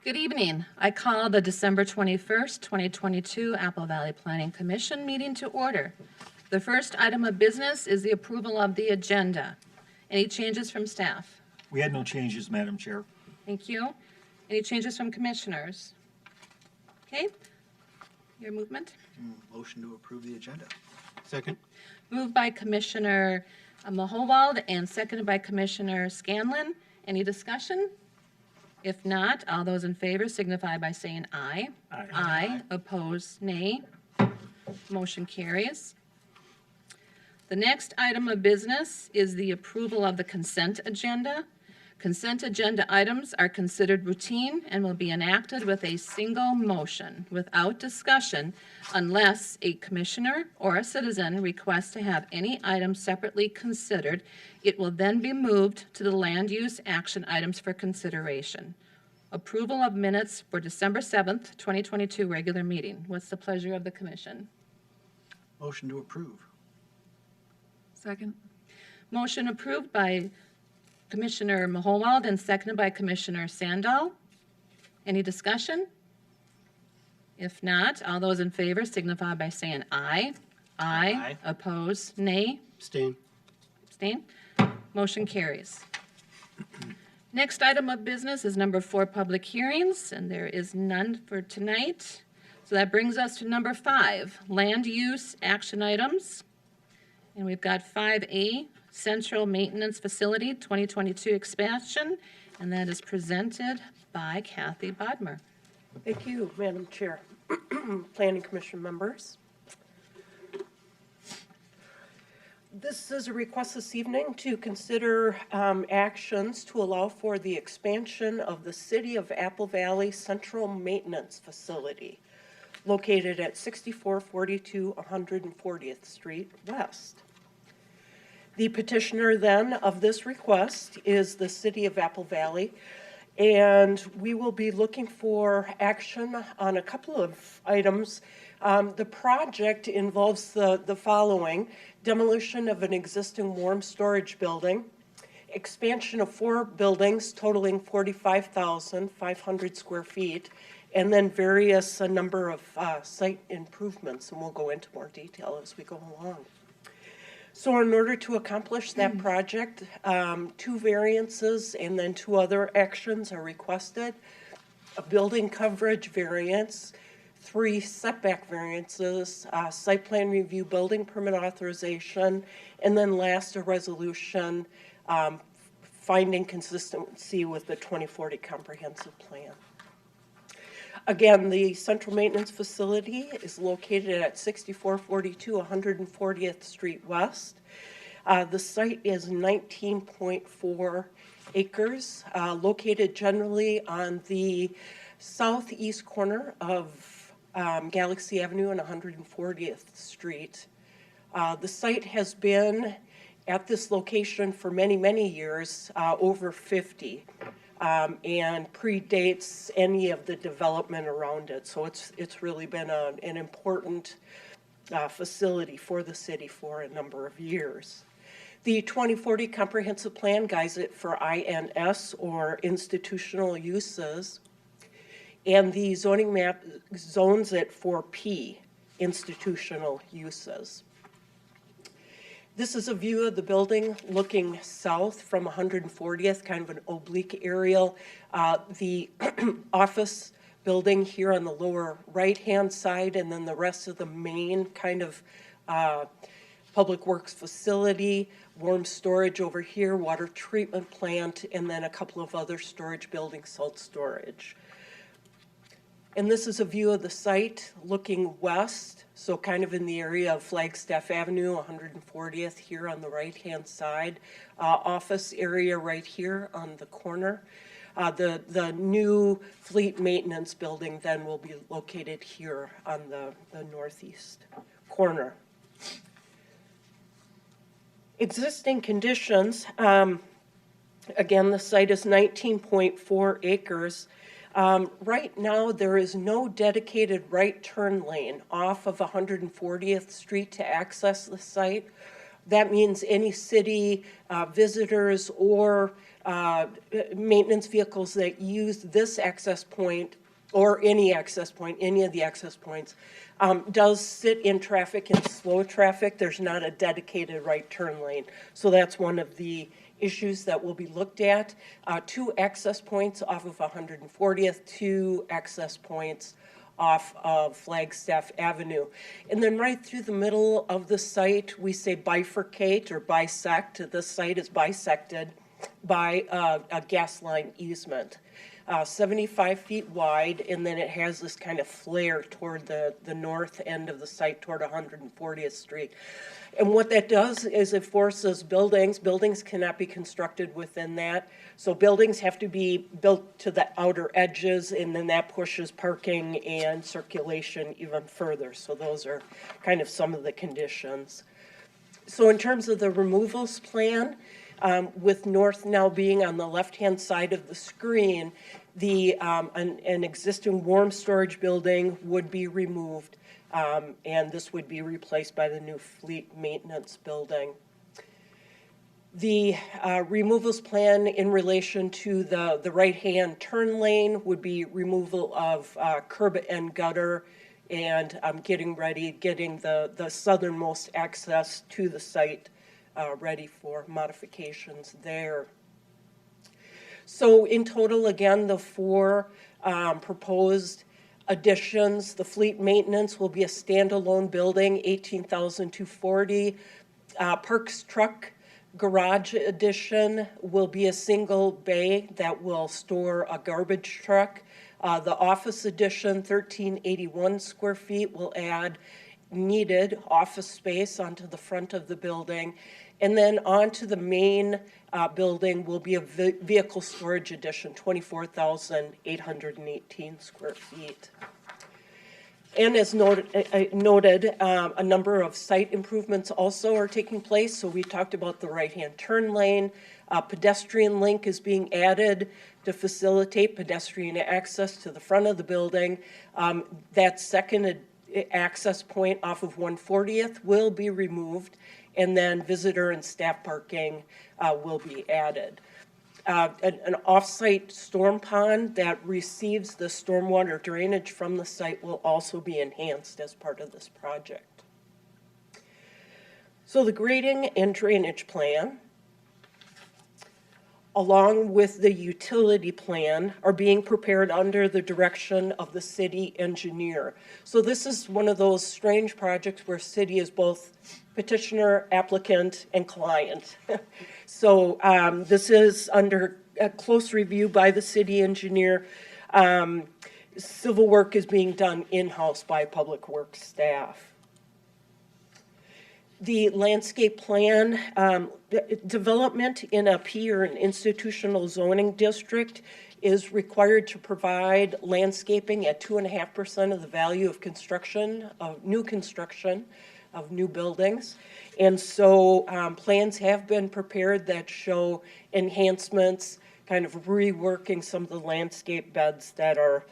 Good evening. I call the December 21st, 2022 Apple Valley Planning Commission meeting to order. The first item of business is the approval of the agenda. Any changes from staff? We had no changes, Madam Chair. Thank you. Any changes from commissioners? Okay. Your movement? Motion to approve the agenda. Second. Moved by Commissioner Mahowald and seconded by Commissioner Scanlon. Any discussion? If not, all those in favor signify by saying aye. Aye. Aye. Opposed, nay. Motion carries. The next item of business is the approval of the consent agenda. Consent agenda items are considered routine and will be enacted with a single motion without discussion unless a commissioner or a citizen requests to have any item separately considered. It will then be moved to the land use action items for consideration. Approval of minutes for December 7th, 2022 regular meeting. What's the pleasure of the commission? Motion to approve. Second. Motion approved by Commissioner Mahowald and seconded by Commissioner Sandall. Any discussion? If not, all those in favor signify by saying aye. Aye. Aye. Opposed, nay. Abstain. Abstain. Motion carries. Next item of business is number 4, public hearings, and there is none for tonight. So that brings us to number 5, land use action items. And we've got 5A, Central Maintenance Facility 2022 expansion, and that is presented by Kathy Bodmer. Thank you, Madam Chair. Planning Commission members. This is a request this evening to consider actions to allow for the expansion of the City of Apple Valley Central Maintenance Facility located at 6442 140th Street West. The petitioner then of this request is the City of Apple Valley, and we will be looking for action on a couple of items. The project involves the following: demolition of an existing warm storage building, expansion of 4 buildings totaling 45,500 square feet, and then various number of site improvements, and we'll go into more detail as we go along. So in order to accomplish that project, 2 variances and then 2 other actions are requested: a building coverage variance, 3 setback variances, site plan review, building permit authorization, and then last, a resolution finding consistency with the 2040 comprehensive plan. Again, the Central Maintenance Facility is located at 6442 140th Street West. The site is 19.4 acres, located generally on the southeast corner of Galaxy Avenue and 140th Street. The site has been at this location for many, many years, over 50. And predates any of the development around it. So it's really been an important facility for the city for a number of years. The 2040 comprehensive plan guides it for INS, or institutional uses, and the zoning map zones it for P, institutional uses. This is a view of the building looking south from 140th, kind of an oblique aerial. The office building here on the lower right-hand side, and then the rest of the main kind of public works facility, warm storage over here, water treatment plant, and then a couple of other storage buildings, salt storage. And this is a view of the site looking west, so kind of in the area of Flagstaff Avenue, 140th here on the right-hand side. Office area right here on the corner. The new fleet maintenance building then will be located here on the northeast corner. Existing conditions, again, the site is 19.4 acres. Right now, there is no dedicated right turn lane off of 140th Street to access the site. That means any city visitors or maintenance vehicles that use this access point or any access point, any of the access points, does sit in traffic and slow traffic. There's not a dedicated right turn lane. So that's one of the issues that will be looked at. 2 access points off of 140th, 2 access points off of Flagstaff Avenue. And then right through the middle of the site, we say bifurcate or bisect. This site is bisected by a gas line easement. 75 feet wide, and then it has this kind of flare toward the north end of the site toward 140th Street. And what that does is it forces buildings cannot be constructed within that. So buildings have to be built to the outer edges, and then that pushes parking and circulation even further. So those are kind of some of the conditions. So in terms of the removals plan, with north now being on the left-hand side of the screen, an existing warm storage building would be removed, and this would be replaced by the new fleet maintenance building. The removals plan in relation to the right-hand turn lane would be removal of curb and gutter and getting the southernmost access to the site ready for modifications there. So in total, again, the 4 proposed additions, the fleet maintenance will be a standalone building, $18,240. Parks truck garage addition will be a single bay that will store a garbage truck. The office addition, 1,381 square feet, will add needed office space onto the front of the building. And then onto the main building will be a vehicle storage addition, 24,818 square feet. And as noted, a number of site improvements also are taking place. So we talked about the right-hand turn lane. Pedestrian link is being added to facilitate pedestrian access to the front of the building. That second access point off of 140th will be removed, and then visitor and staff parking will be added. An off-site storm pond that receives the stormwater drainage from the site will also be enhanced as part of this project. So the grading and drainage plan, along with the utility plan, are being prepared under the direction of the city engineer. So this is one of those strange projects where city is both petitioner, applicant, and client. So this is under a close review by the city engineer. Civil work is being done in-house by public works staff. The landscape plan, development in a P or an institutional zoning district is required to provide landscaping at 2.5% of the value of construction, of new buildings. And so plans have been prepared that show enhancements, kind of reworking some of the landscape beds that are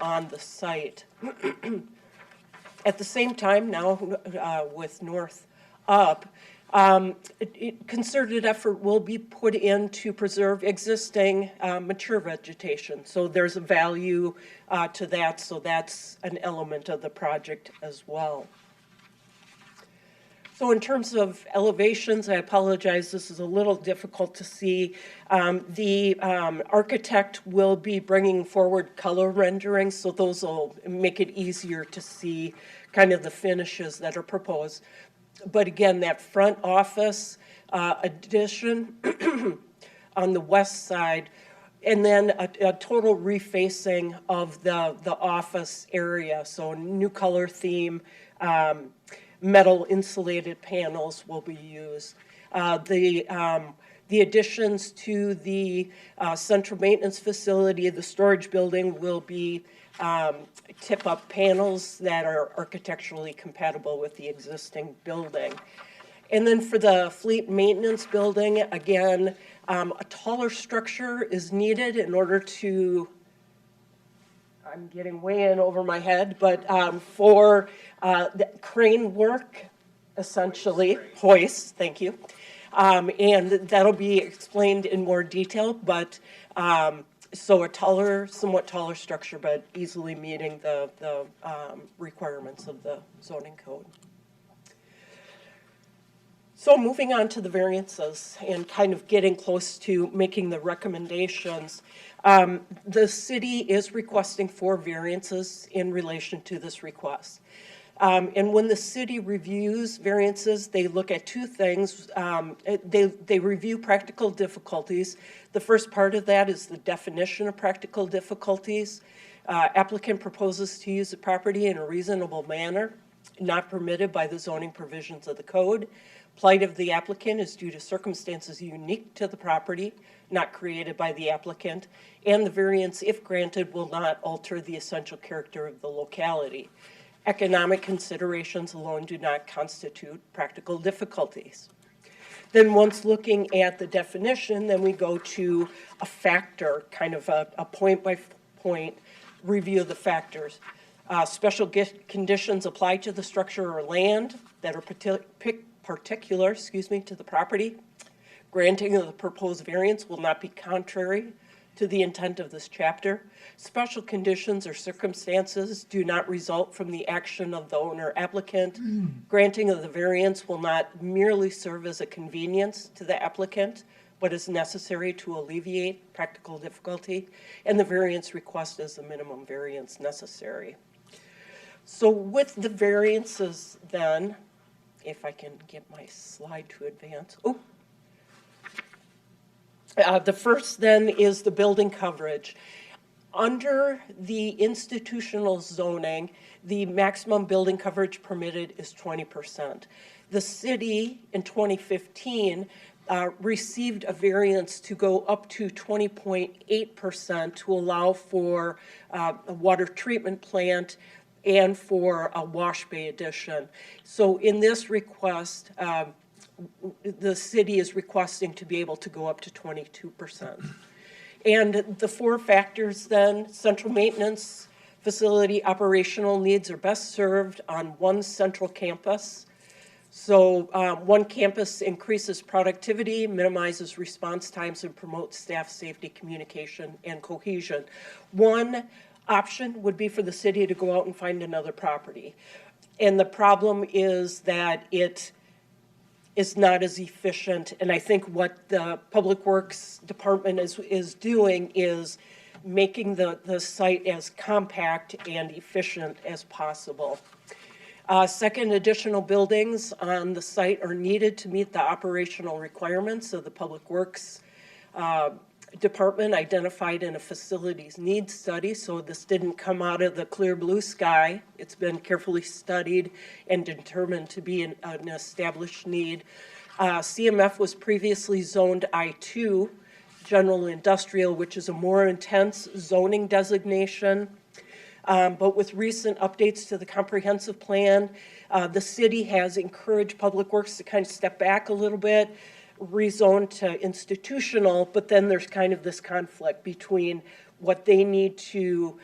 on the site. At the same time, now with North up, concerted effort will be put in to preserve existing mature vegetation. So there's a value to that, so that's an element of the project as well. So in terms of elevations, I apologize, this is a little difficult to see. The architect will be bringing forward color renderings, so those will make it easier to see kind of the finishes that are proposed. But again, that front office addition on the west side, and then a total refacing of the office area. So new color theme, metal insulated panels will be used. The additions to the central maintenance facility, the storage building, will be tip-up panels that are architecturally compatible with the existing building. And then for the fleet maintenance building, again, a taller structure is needed in order to, I'm getting way in over my head, but for the crane work, essentially, hoist, thank you. And that'll be explained in more detail, but, so a taller, somewhat taller structure, but easily meeting the requirements of the zoning code. So moving on to the variances and kind of getting close to making the recommendations. The city is requesting 4 variances in relation to this request. And when the city reviews variances, they look at 2 things. They review practical difficulties. The first part of that is the definition of practical difficulties. Applicant proposes to use the property in a reasonable manner, not permitted by the zoning provisions of the code. Plight of the applicant is due to circumstances unique to the property, not created by the applicant, and the variance, if granted, will not alter the essential character of the locality. Economic considerations alone do not constitute practical difficulties. Then once looking at the definition, then we go to a factor, kind of a point-by-point review of the factors. Special conditions apply to the structure or land that are particular to the property. Granting of the proposed variance will not be contrary to the intent of this chapter. Special conditions or circumstances do not result from the action of the owner applicant. Granting of the variance will not merely serve as a convenience to the applicant, but is necessary to alleviate practical difficulty, and the variance request is the minimum variance necessary. So with the variances then, if I can get my slide to advance. The first then is the building coverage. Under the institutional zoning, the maximum building coverage permitted is 20%. The city in 2015 received a variance to go up to 20.8% to allow for a water treatment plant and for a wash bay addition. So in this request, the city is requesting to be able to go up to 22%. And the 4 factors then: central maintenance facility operational needs are best served on one central campus. So one campus increases productivity, minimizes response times, and promotes staff safety, communication, and cohesion. One option would be for the city to go out and find another property. And the problem is that it is not as efficient. And I think what the Public Works Department is doing is making the site as compact and efficient as possible. Second, additional buildings on the site are needed to meet the operational requirements of the Public Works Department identified in a facilities needs study. So this didn't come out of the clear blue sky. It's been carefully studied and determined to be an established need. CMF was previously zoned I2, general industrial, which is a more intense zoning designation. But with recent updates to the comprehensive plan, the city has encouraged Public Works to kind of step back a little bit, rezone to institutional, but then there's kind of this conflict between what they need to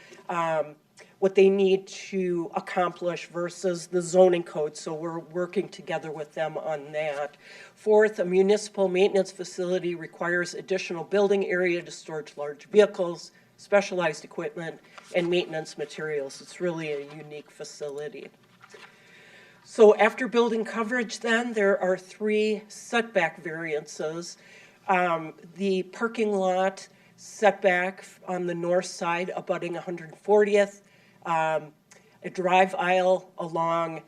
accomplish versus the zoning code. So we're working together with them on that. Fourth, a municipal maintenance facility requires additional building area to store large vehicles, specialized equipment, and maintenance materials. It's really a unique facility. So after building coverage then, there are 3 setback variances. The parking lot setback on the north side abutting 140th, a drive aisle along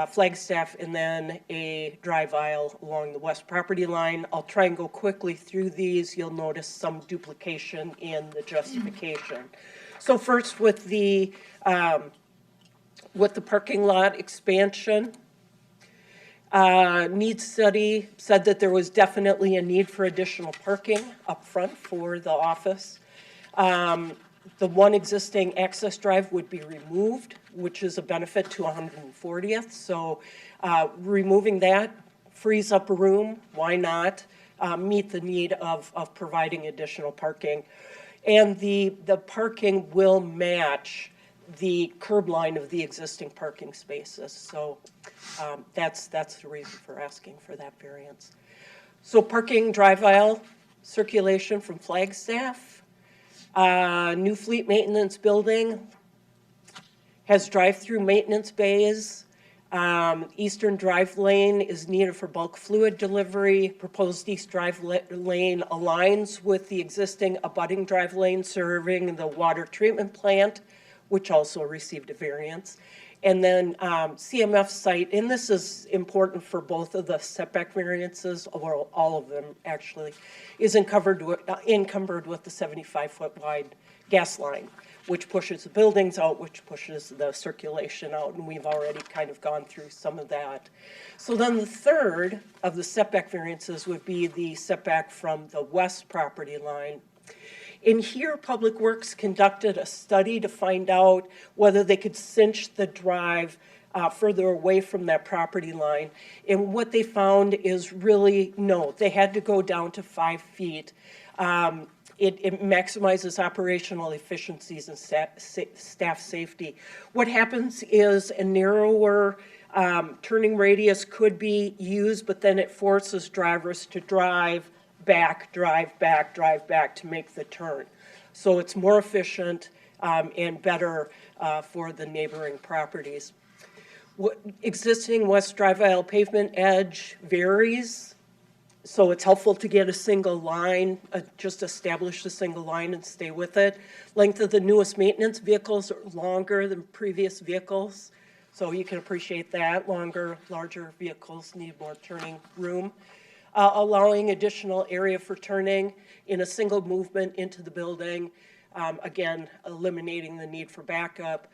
Flagstaff, and then a drive aisle along the west property line. I'll try and go quickly through these. You'll notice some duplication in the justification. So first with the parking lot expansion, needs study said that there was definitely a need for additional parking up front for the office. The one existing access drive would be removed, which is a benefit to 140th. So removing that frees up a room. Why not meet the need of providing additional parking? And the parking will match the curb line of the existing parking spaces. So that's the reason for asking for that variance. So parking, drive aisle, circulation from Flagstaff. New fleet maintenance building has drive-through maintenance bays. Eastern drive lane is needed for bulk fluid delivery. Proposed east drive lane aligns with the existing abutting drive lane serving the water treatment plant, which also received a variance. And then CMF site, and this is important for both of the setback variances, or all of them actually, is encumbered with the 75-foot wide gas line, which pushes the buildings out, which pushes the circulation out, and we've already kind of gone through some of that. So then the third of the setback variances would be the setback from the west property line. In here, Public Works conducted a study to find out whether they could cinch the drive further away from that property line. And what they found is really, no, they had to go down to 5 feet. It maximizes operational efficiencies and staff safety. What happens is a narrower turning radius could be used, but then it forces drivers to drive back to make the turn. So it's more efficient and better for the neighboring properties. Existing west drive aisle pavement edge varies, so it's helpful to get a single line, just establish a single line and stay with it. Length of the newest maintenance vehicles are longer than previous vehicles, so you can appreciate that. Larger vehicles need more turning room. Allowing additional area for turning in a single movement into the building, again, eliminating the need for backup.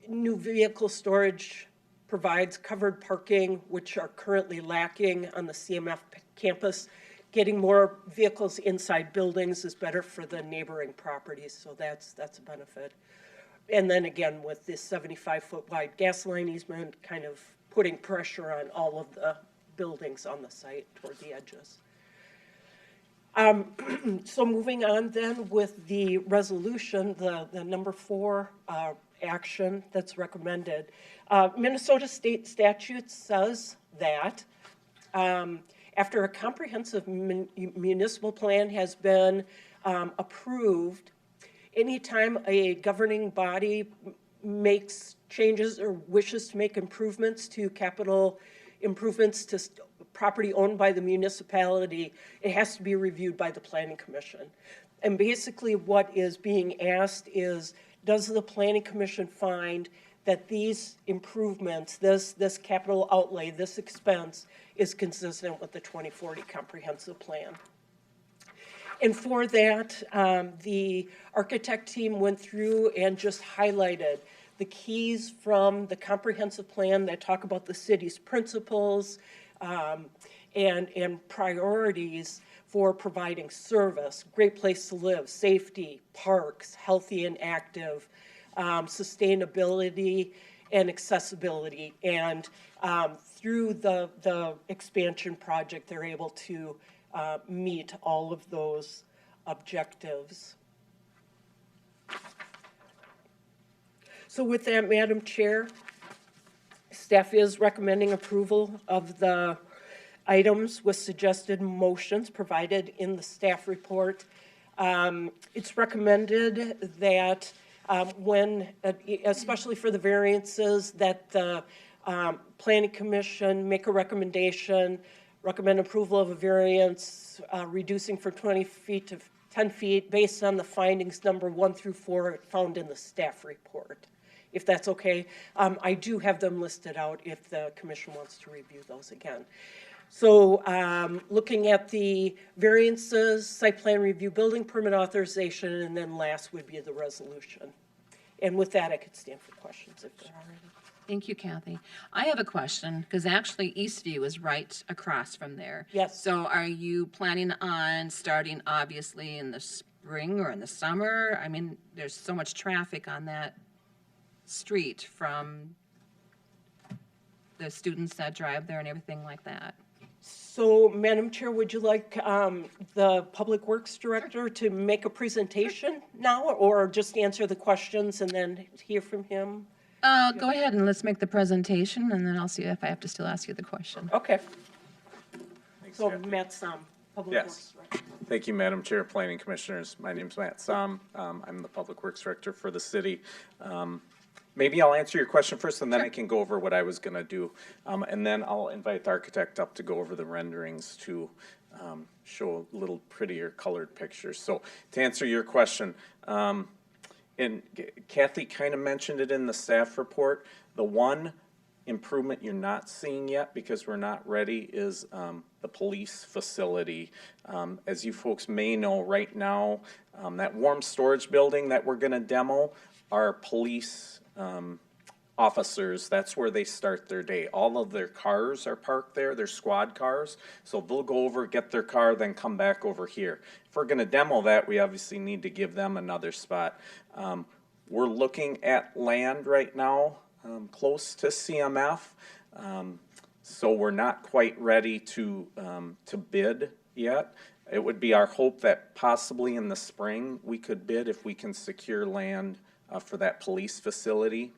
New vehicle storage provides covered parking, which are currently lacking on the CMF campus. Getting more vehicles inside buildings is better for the neighboring properties, so that's a benefit. And then again, with this 75-foot wide gas line easement, kind of putting pressure on all of the buildings on the site toward the edges. So moving on then with the resolution, the number 4 action that's recommended. Minnesota state statute says that after a comprehensive municipal plan has been approved, anytime a governing body makes changes or wishes to make improvements to capital improvements to property owned by the municipality, it has to be reviewed by the Planning Commission. And basically what is being asked is, does the Planning Commission find that these improvements, this capital outlay, this expense, is consistent with the 2040 Comprehensive Plan? And for that, the architect team went through and just highlighted the keys from the comprehensive plan that talk about the city's principles and priorities for providing service, great place to live, safety, parks, healthy and active, sustainability and accessibility. And through the expansion project, they're able to meet all of those objectives. So with that, Madam Chair, staff is recommending approval of the items with suggested motions provided in the staff report. It's recommended that when, especially for the variances, that the Planning Commission make a recommend approval of a variance reducing from 20 feet to 10 feet based on the findings number 1 through 4 found in the staff report. If that's okay. I do have them listed out if the commission wants to review those again. So looking at the variances, site plan review, building permit authorization, and then last would be the resolution. And with that, I could stand for questions if there are any. Thank you, Kathy. I have a question, because actually Eastview is right across from there. Yes. So are you planning on starting obviously in the spring or in the summer? I mean, there's so much traffic on that street from the students that drive there and everything like that. So, Madam Chair, would you like the Public Works Director to make a presentation now, or just answer the questions and then hear from him? Go ahead and let's make the presentation, and then I'll see if I have to still ask you the question. Okay. So Kathy. Matt Som, Public Yes. Works Director. Thank you, Madam Chair, Planning Commissioners. My name's Matt Som. I'm the Public Works Director for the city. Maybe I'll answer your question first, and then I can go over what I was going to do. And then I'll invite the architect up to go over the renderings to show a little prettier colored pictures. So to answer your question, and Kathy kind of mentioned it in the staff report, the one improvement you're not seeing yet because we're not ready is the police facility. As you folks may know, right now, that warm storage building that we're gonna demo, our police officers, that's where they start their day. All of their cars are parked there, their squad cars, so they'll go over, get their car, then come back over here. If we're gonna demo that, we obviously need to give them another spot. We're looking at land right now, close to CMF, so we're not quite ready to bid yet. It would be our hope that possibly in the spring, we could bid if we can secure land for that police facility.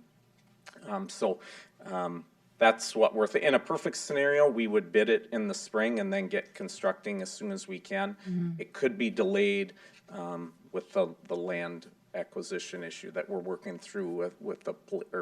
That's what we're in a perfect scenario, we would bid it in the spring and then get constructing as soon as we can. It could be delayed with the land acquisition issue that we're working through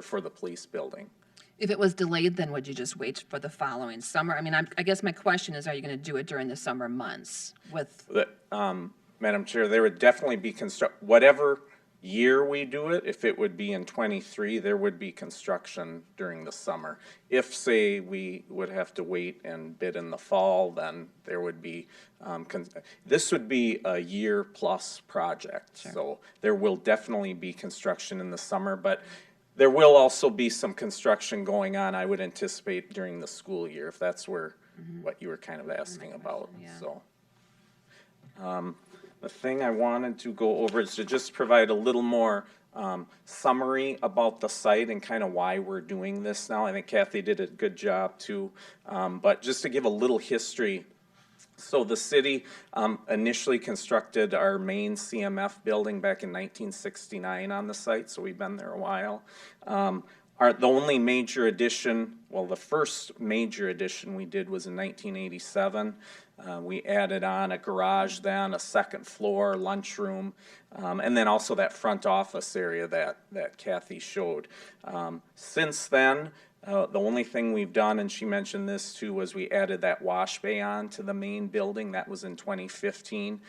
for the police building. If it was delayed, then would you just wait for the following summer? I mean, I guess my question is, are you going to do it during the summer months with? Madam Chair, there would definitely be whatever year we do it, if it would be in '23, there would be construction during the summer. If, say, we would have to wait and bid in the fall, then there would be, this would be a year-plus project. Sure. So there will definitely be construction in the summer, but there will also be some construction going on, I would anticipate, during the school year, if that's where, what you were kind of asking about, yeah. so. The thing I wanted to go over is to just provide a little more summary about the site and kind of why we're doing this now. I think Kathy did a good job too, but just to give a little history. So the city initially constructed our main CMF building back in 1969 on the site, so we've been there a while. The only major addition, well, the first major addition we did was in 1987. We added on a garage then, a second floor, lunchroom, and then also that front office area that Kathy showed. Since then, the only thing we've done, and she mentioned this too, was we added that wash bay on to the main building. That was in 2015.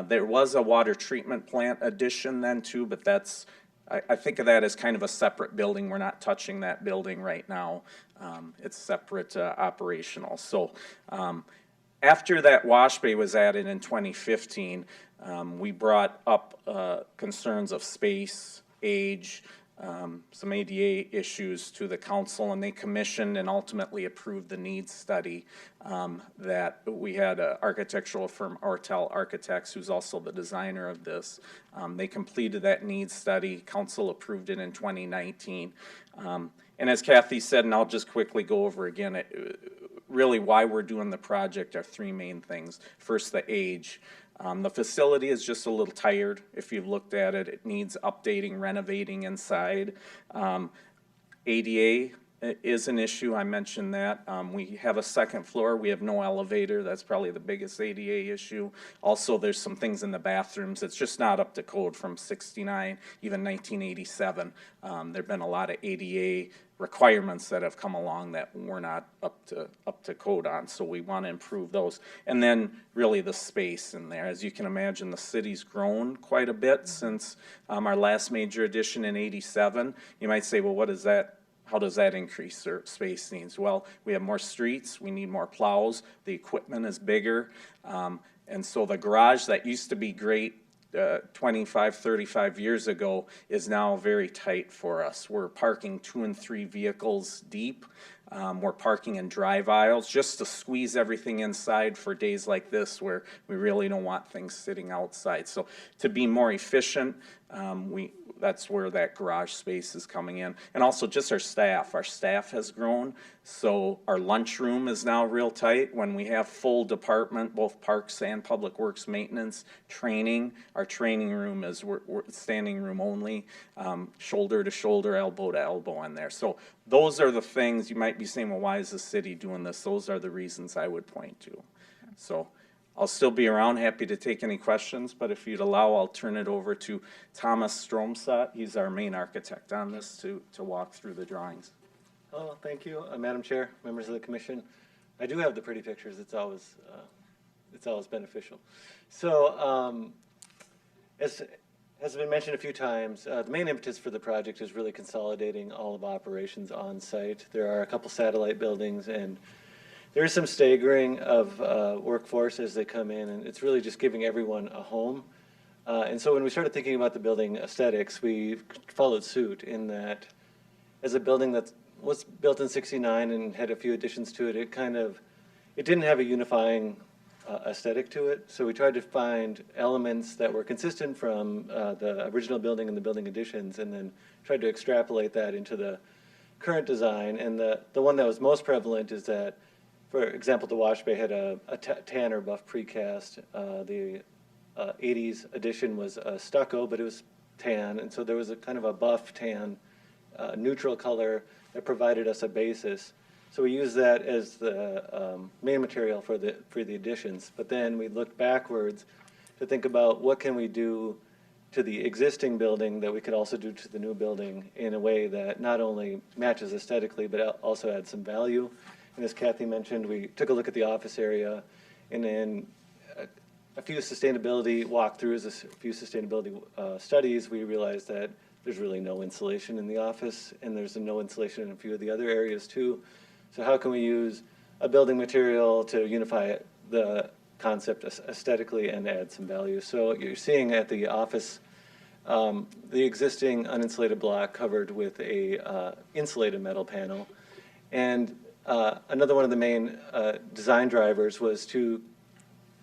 There was a water treatment plant addition then too, but that's, I think of that as kind of a separate building. We're not touching that building right now. It's separate operational. So after that wash bay was added in 2015, we brought up concerns of space, age, some ADA issues to the council, and they commissioned and ultimately approved the needs study that we had an architectural firm, Ortel Architects, who's also the designer of this. They completed that needs study. Council approved it in 2019. And as Kathy said, and I'll just quickly go over again, really why we're doing the project are three main things. First, the age. The facility is just a little tired. If you've looked at it, it needs updating, renovating inside. ADA is an issue, I mentioned that. We have a second floor, we have no elevator, that's probably the biggest ADA issue. Also, there's some things in the bathrooms, it's just not up to code from '69, even 1987. There've been a lot of ADA requirements that have come along that we're not up to code on, so we want to improve those. And then really the space in there. As you can imagine, the city's grown quite a bit since our last major addition in '87. You might say, well, what is that? How does that increase their space needs? Well, we have more streets, we need more plows, the equipment is bigger, and so the garage that used to be great 25, 35 years ago is now very tight for us. We're parking 2 and 3 vehicles deep. We're parking in drive aisles just to squeeze everything inside for days like this where we really don't want things sitting outside. So to be more efficient, that's where that garage space is coming in. And also just our staff. Our staff has grown, so our lunchroom is now real tight. When we have full department, both parks and public works maintenance, training, our training room is we're standing room only, shoulder to shoulder, elbow to elbow in there. So those are the things you might be saying, well, why is the city doing this? Those are the reasons I would point to. So I'll still be around, happy to take any questions, but if you'd allow, I'll turn it over to Thomas Stromsat. He's our main architect on this to walk through the drawings. Oh, thank you, Madam Chair, members of the commission. I do have the pretty pictures. It's always beneficial. So, as has been mentioned a few times, the main impetus for the project is really consolidating all of operations on site. There are a couple satellite buildings, and there is some staggering of workforce as they come in, and it's really just giving everyone a home. And so when we started thinking about the building aesthetics, we followed suit in that as a building that was built in '69 and had a few additions to it, it didn't have a unifying aesthetic to it. So we tried to find elements that were consistent from the original building and the building additions, and then tried to extrapolate that into the current design. And the one that was most prevalent is that, for example, the wash bay had a tan or buff precast. The 80s addition was stucco, but it was tan, and so there was a kind of a buff tan neutral color that provided us a basis. So we used that as the main material for the additions. But then we looked backwards to think about what can we do to the existing building that we could also do to the new building in a way that not only matches aesthetically, but also adds some value. And as Kathy mentioned, we took a look at the office area, and then a few sustainability walkthroughs, a few sustainability studies, we realized that there's really no insulation in the office, and there's no insulation in a few of the other areas too. So how can we use a building material to unify the concept aesthetically and add some value? So you're seeing at the office, the existing uninsulated block covered with a insulated metal panel. And another one of the main design drivers was to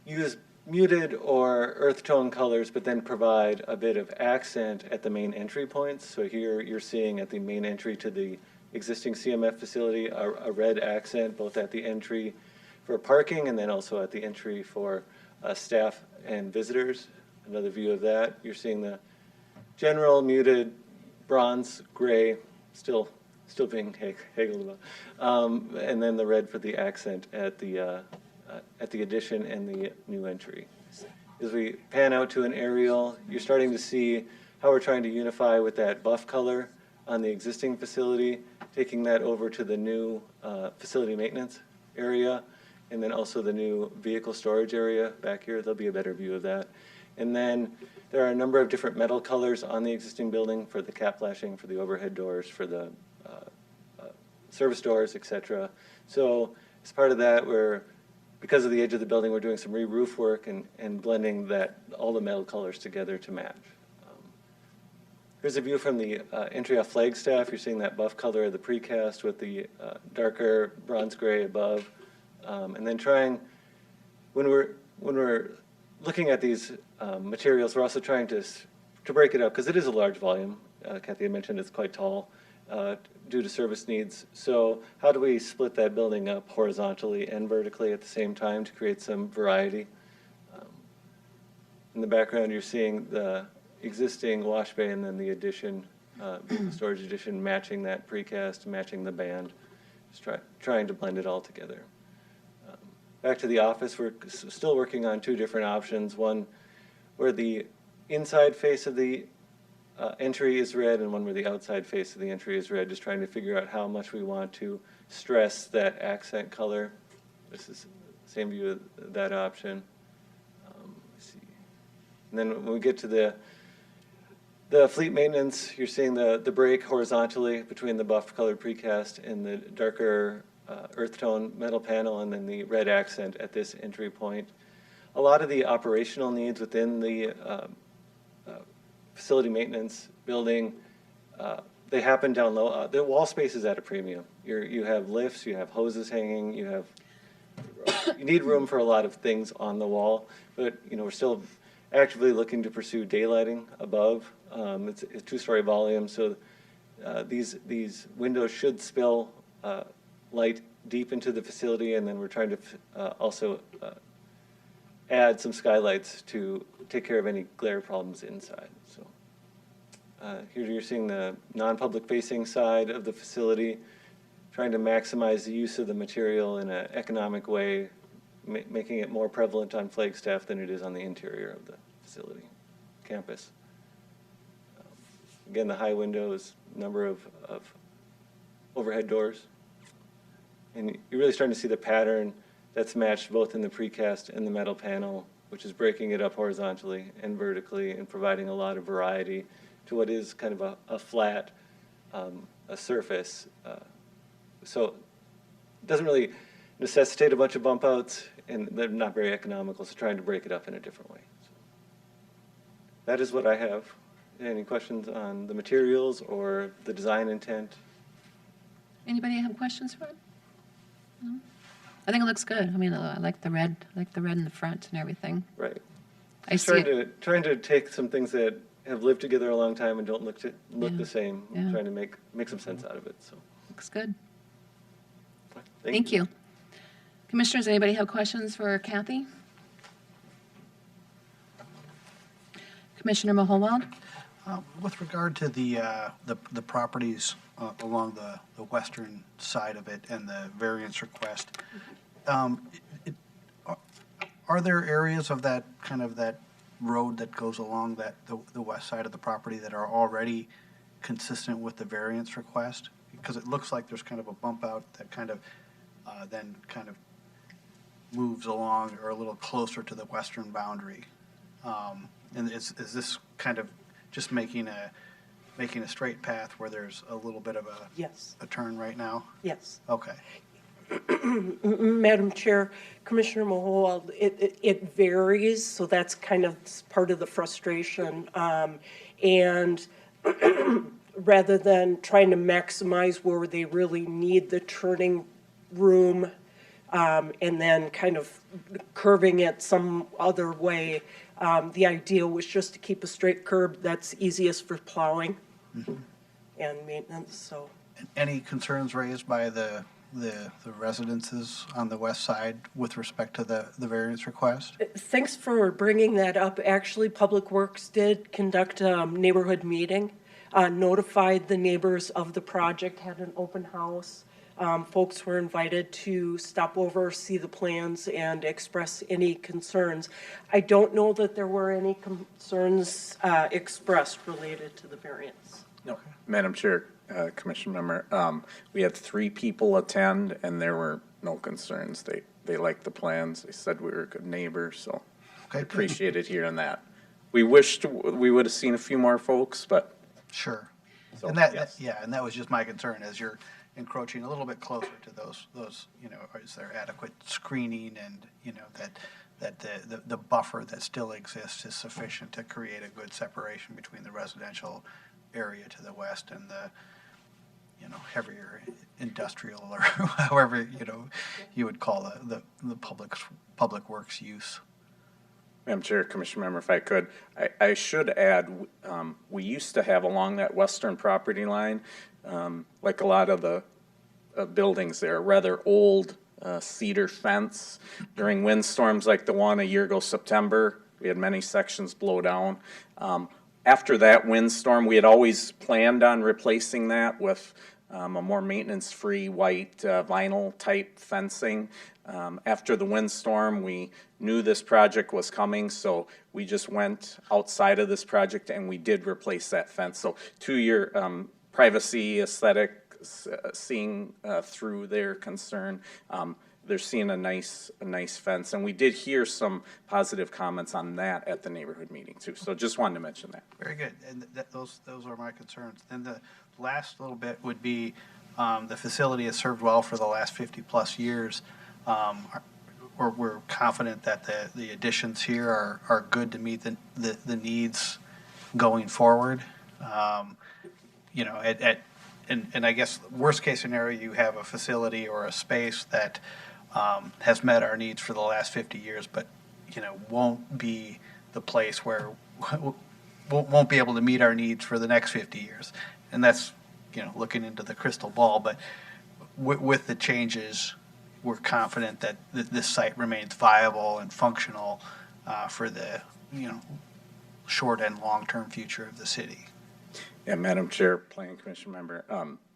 use muted or earth tone colors, but then provide a bit of accent at the main entry points. So here you're seeing at the main entry to the existing CMF facility a red accent, both at the entry for parking and then also at the entry for staff and visitors. Another view of that. You're seeing the general muted bronze gray, still being haggled about, and then the red for the accent at the addition and the new entry. As we pan out to an aerial, you're starting to see how we're trying to unify with that buff color on the existing facility, taking that over to the new facility maintenance area, and then also the new vehicle storage area back here. There'll be a better view of that. And then there are a number of different metal colors on the existing building for the cap flashing, for the overhead doors, for the service doors, etc. So as part of that, because of the age of the building, we're doing some re-roof work and blending all the metal colors together to match. Here's a view from the entry off Flagstaff. You're seeing that buff color of the precast with the darker bronze gray above. And then when we're looking at these materials, we're also trying to break it up, because it is a large volume. Kathy had mentioned it's quite tall due to service needs. So how do we split that building up horizontally and vertically at the same time to create some variety? In the background, you're seeing the existing wash bay and then the addition, storage addition, matching that precast, matching the band, just trying to blend it all together. Back to the office, we're still working on two different options. One where the inside face of the entry is red, and one where the outside face of the entry is red, just trying to figure out how much we want to stress that accent color. This is the same view of that option. Let's see. And then when we get to the fleet maintenance, you're seeing the break horizontally between the buff colored precast and the darker earth tone metal panel, and then the red accent at this entry point. A lot of the operational needs within the facility maintenance building, they happen down low. The wall space is at a premium. You have lifts, you have hoses hanging, you need room for a lot of things on the wall, but we're still actively looking to pursue daylighting above. It's a two-story volume, so these windows should spill light deep into the facility, and then we're trying to also add some skylights to take care of any glare problems inside. So here you're seeing the non-public facing side of the facility, trying to maximize the use of the material in an economic way, making it more prevalent on Flagstaff than it is on the interior of the facility, campus. Again, the high windows, number of overhead doors. And you're really starting to see the pattern that's matched both in the precast and the metal panel, which is breaking it up horizontally and vertically and providing a lot of variety to what is kind of a flat a surface. So it doesn't really necessitate a bunch of bump outs, and they're not very economical, so trying to break it up in a different way. So that is what I have. Any questions on the materials or the design intent? Anybody have questions for him? No? I think it looks good. I mean, I like the red, in the front and everything. Right. I see Trying to take some things that have lived together a long time and don't look Yeah. the same, Yeah. trying to make some sense out of it, so. Looks good. Thank Thank you. Commissioners, anybody have questions for Kathy? Commissioner Mahowald? With regard to the properties along the western side of it and the variance request, are there areas of that, kind of that road that goes along the west side of the property that are already consistent with the variance request? Because it looks like there's kind of a bump out that kind of then kind of moves along or a little closer to the western boundary. And is this kind of just making a straight path where there's a little bit of Yes, a turn right now? yes. Okay. Madam Chair, Commissioner Mahowald, it varies, so that's kind of part of the frustration. And rather than trying to maximize where they really need the turning room, and then kind of curving it some other way, the idea was just to keep a straight curb that's easiest for plowing and maintenance, so. Any concerns raised by the residences on the west side with respect to the variance request? Thanks for bringing that up. Actually, Public Works did conduct a neighborhood meeting, notified the neighbors of the project, had an open house. Folks were invited to stop over, see the plans, and express any concerns. I don't know that there were any concerns expressed related to the variance. No, Madam Chair, Commissioner member, we had 3 people attend and there were no concerns. They liked the plans. They said we were a good neighbor, so I Okay, appreciated hearing that. We wished we would have seen a few more folks, but Sure. So, And yes. and that was just my concern, as you're encroaching a little bit closer to those, is there adequate screening and, that the buffer that still exists is sufficient to create a good separation between the residential area to the west and the, heavier industrial or however, you would call the public works use. Madam Chair, Commissioner member, if I could, I should add, we used to have along that western property line, like a lot of the buildings there, rather old cedar fence. During windstorms like the one a year ago, September, we had many sections blow down. After that windstorm, we had always planned on replacing that with a more maintenance-free white vinyl type fencing. After the windstorm, we knew this project was coming, so we just went outside of this project and we did replace that fence. So to your privacy, aesthetic, seeing through their concern, they're seeing a nice fence. And we did hear some positive comments on that at the neighborhood meeting too. So just wanted to mention that. Very good, and those are my concerns. Then the last little bit would be, the facility has served well for the last 50-plus years. We're confident that the additions here are good to meet the needs going forward. And I guess worst case scenario, you have a facility or a space that has met our needs for the last 50 years, but won't be the place where won't be able to meet our needs for the next 50 years. And that's looking into the crystal ball. But with the changes, we're confident that this site remains viable and functional for the short and long-term future of the city. Yeah, Madam Chair, Planning Commission member.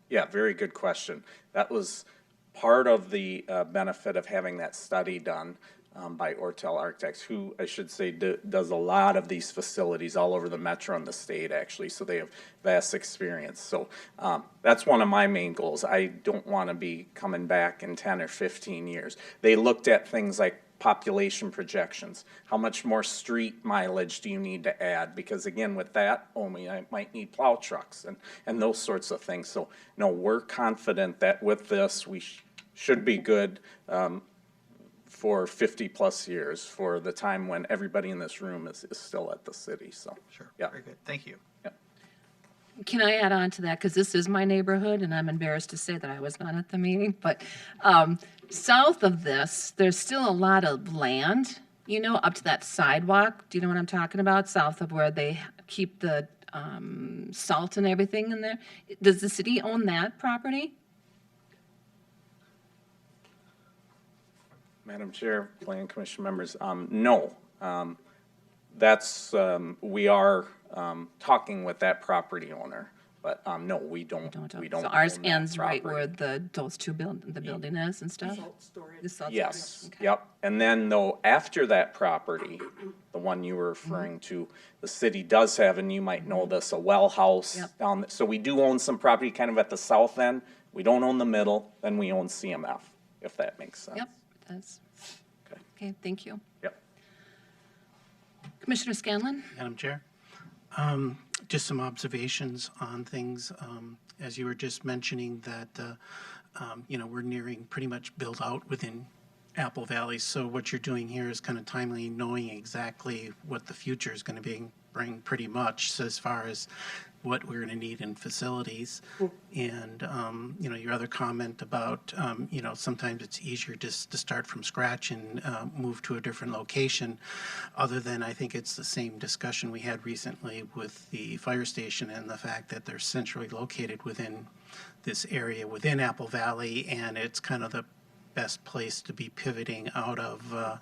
Yeah, very good question. That was part of the benefit of having that study done. by Ortel Architects, who I should say does a lot of these facilities all over the metro and the state, actually. So they have vast experience. So that's one of my main goals. I don't want to be coming back in 10 or 15 years. They looked at things like population projections. How much more street mileage do you need to add? Because again, with that only, I might need plow trucks and those sorts of things. So no, we're confident that with this, we should be good for 50-plus years, for the time when everybody in this room is still at the city, so. Sure. Yeah. Very good. Thank you. Can I add on to that? Because this is my neighborhood, and I'm embarrassed to say that I was not at the meeting, but south of this, there's still a lot of land, you know, up to that sidewalk. Do you know what I'm talking about? South of where they keep the salt and everything in there. Does the city own that property? Madam Chair, Planning Commission members, no. That's, we are talking with that property owner, but no, we don't Don't own- we don't So ours own that ends right property. where those two the building is and stuff? Salt storage. The salt Yes, storage, okay. yep. And then though, after that property, the one you were referring to, the city does have, and you might know this, a well house Yep. down, so we do own some property kind of at the south end. We don't own the middle, then we own CMF, if that makes sense. Yep, it does. Okay. Okay, thank you. Yep. Commissioner Scanlon? Madam Chair, just some observations on things. As you were just mentioning that, you know, we're nearing pretty much built out within Apple Valley. So what you're doing here is kind of timely, knowing exactly what the future is going to bring pretty much. So as far as what we're going to need in facilities. And, you know, your other comment about, you know, sometimes it's easier just to start from scratch and move to a different location. Other than I think it's the same discussion we had recently with the fire station and the fact that they're centrally located within this area within Apple Valley, and it's kind of the best place to be pivoting out of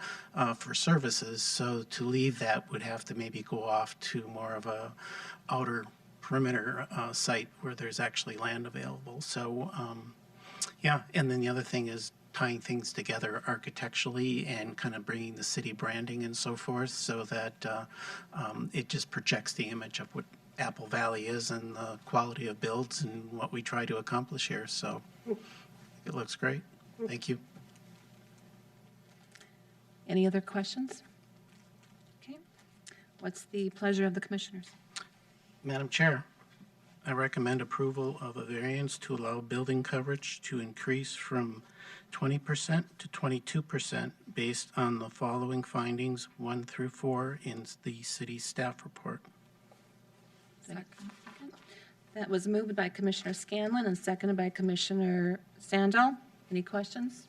for services. So to leave that would have to maybe go off to more of a outer perimeter site where there's actually land available. So yeah, and then the other thing is tying things together architecturally and kind of bringing the city branding and so forth, so that it just projects the image of what Apple Valley is and the quality of builds and what we try to accomplish here. So it looks great. Thank you. Any other questions? Okay. What's the pleasure of the commissioners? Madam Chair, I recommend approval of a variance to allow building coverage to increase from 20% to 22% based on the following findings 1 through 4 in the city staff report. That was moved by Commissioner Scanlon and seconded by Commissioner Sandal. Any questions?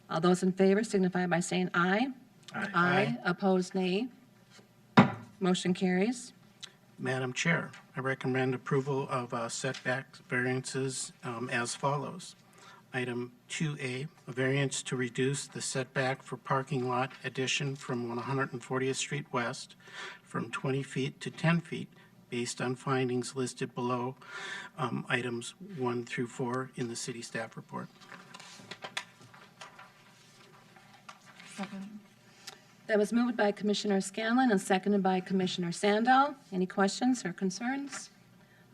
All those in favor signify by saying aye. Aye. Opposed, nay. Motion carries. Madam Chair, I recommend approval of setback variances as follows. Item 2A, a variance to reduce the setback for parking lot addition from 140th Street West from 20 feet to 10 feet based on findings listed below, items 1 through 4 in the city staff report. That was moved by Commissioner Scanlon and seconded by Commissioner Sandal. Any questions or concerns?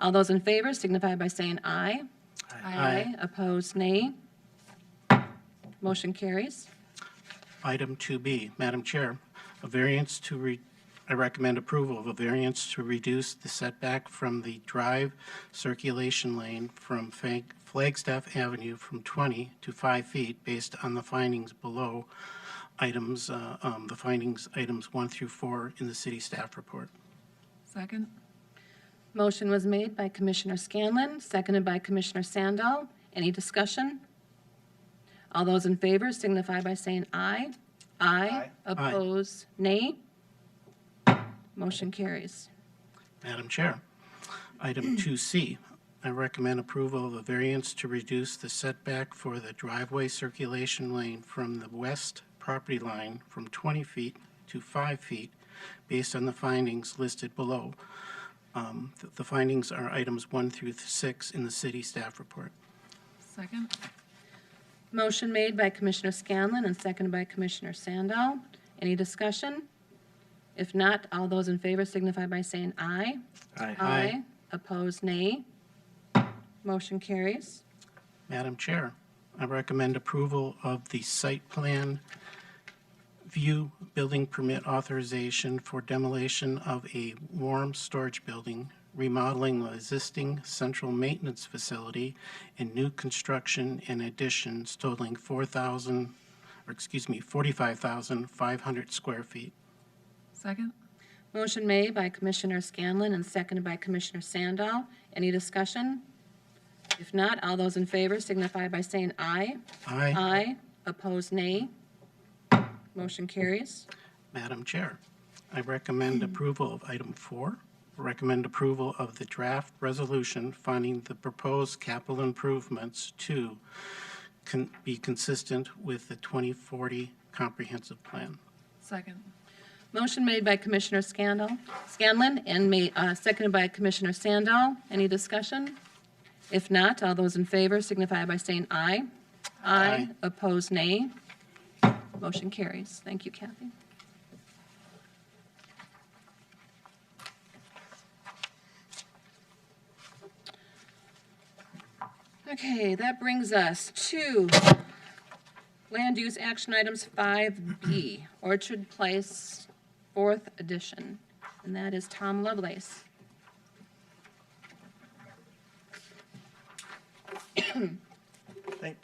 All those in favor signify by saying aye. Aye. Opposed, nay. Motion carries. Item 2B, Madam Chair, a variance to I recommend approval of a variance to reduce the setback from the drive circulation lane from Flagstaff Avenue from 20 to 5 feet based on the findings below items, the findings items 1 through 4 in the city staff report. Second. Motion was made by Commissioner Scanlon, seconded by Commissioner Sandal. Any discussion? All those in favor signify by saying aye. Aye. Oppose, nay. Motion carries. Madam Chair, item 2C, I recommend approval of a variance to reduce the setback for the driveway circulation lane from the west property line from 20 feet to 5 feet based on the findings listed below. The findings are items 1 through 6 in the city staff report. Second. Motion made by Commissioner Scanlon and seconded by Commissioner Sandal. Any discussion? If not, all those in favor signify by saying aye. Aye. Opposed, nay. Motion carries. Madam Chair, I recommend approval of the site plan view building permit authorization for demolition of a warm storage building, remodeling the existing central maintenance facility, and new construction and additions totaling 45,500 square feet. Second? Motion made by Commissioner Scanlon and seconded by Commissioner Sandal. Any discussion? If not, all those in favor signify by saying aye. Aye. Aye. Opposed, nay. Motion carries. Madam Chair, I recommend approval of item 4. Recommend approval of the draft resolution finding the proposed capital improvements to be consistent with the 2040 comprehensive plan. Second. Motion made by Commissioner Scanlon and seconded by Commissioner Sandal. Any discussion? If not, all those in favor signify by saying aye. Aye. Opposed, nay. Motion carries. Thank you, Kathy. Okay, that brings us to land use action items 5B, Orchard Place, 4th edition, and that is Tom Lovelace. Thank,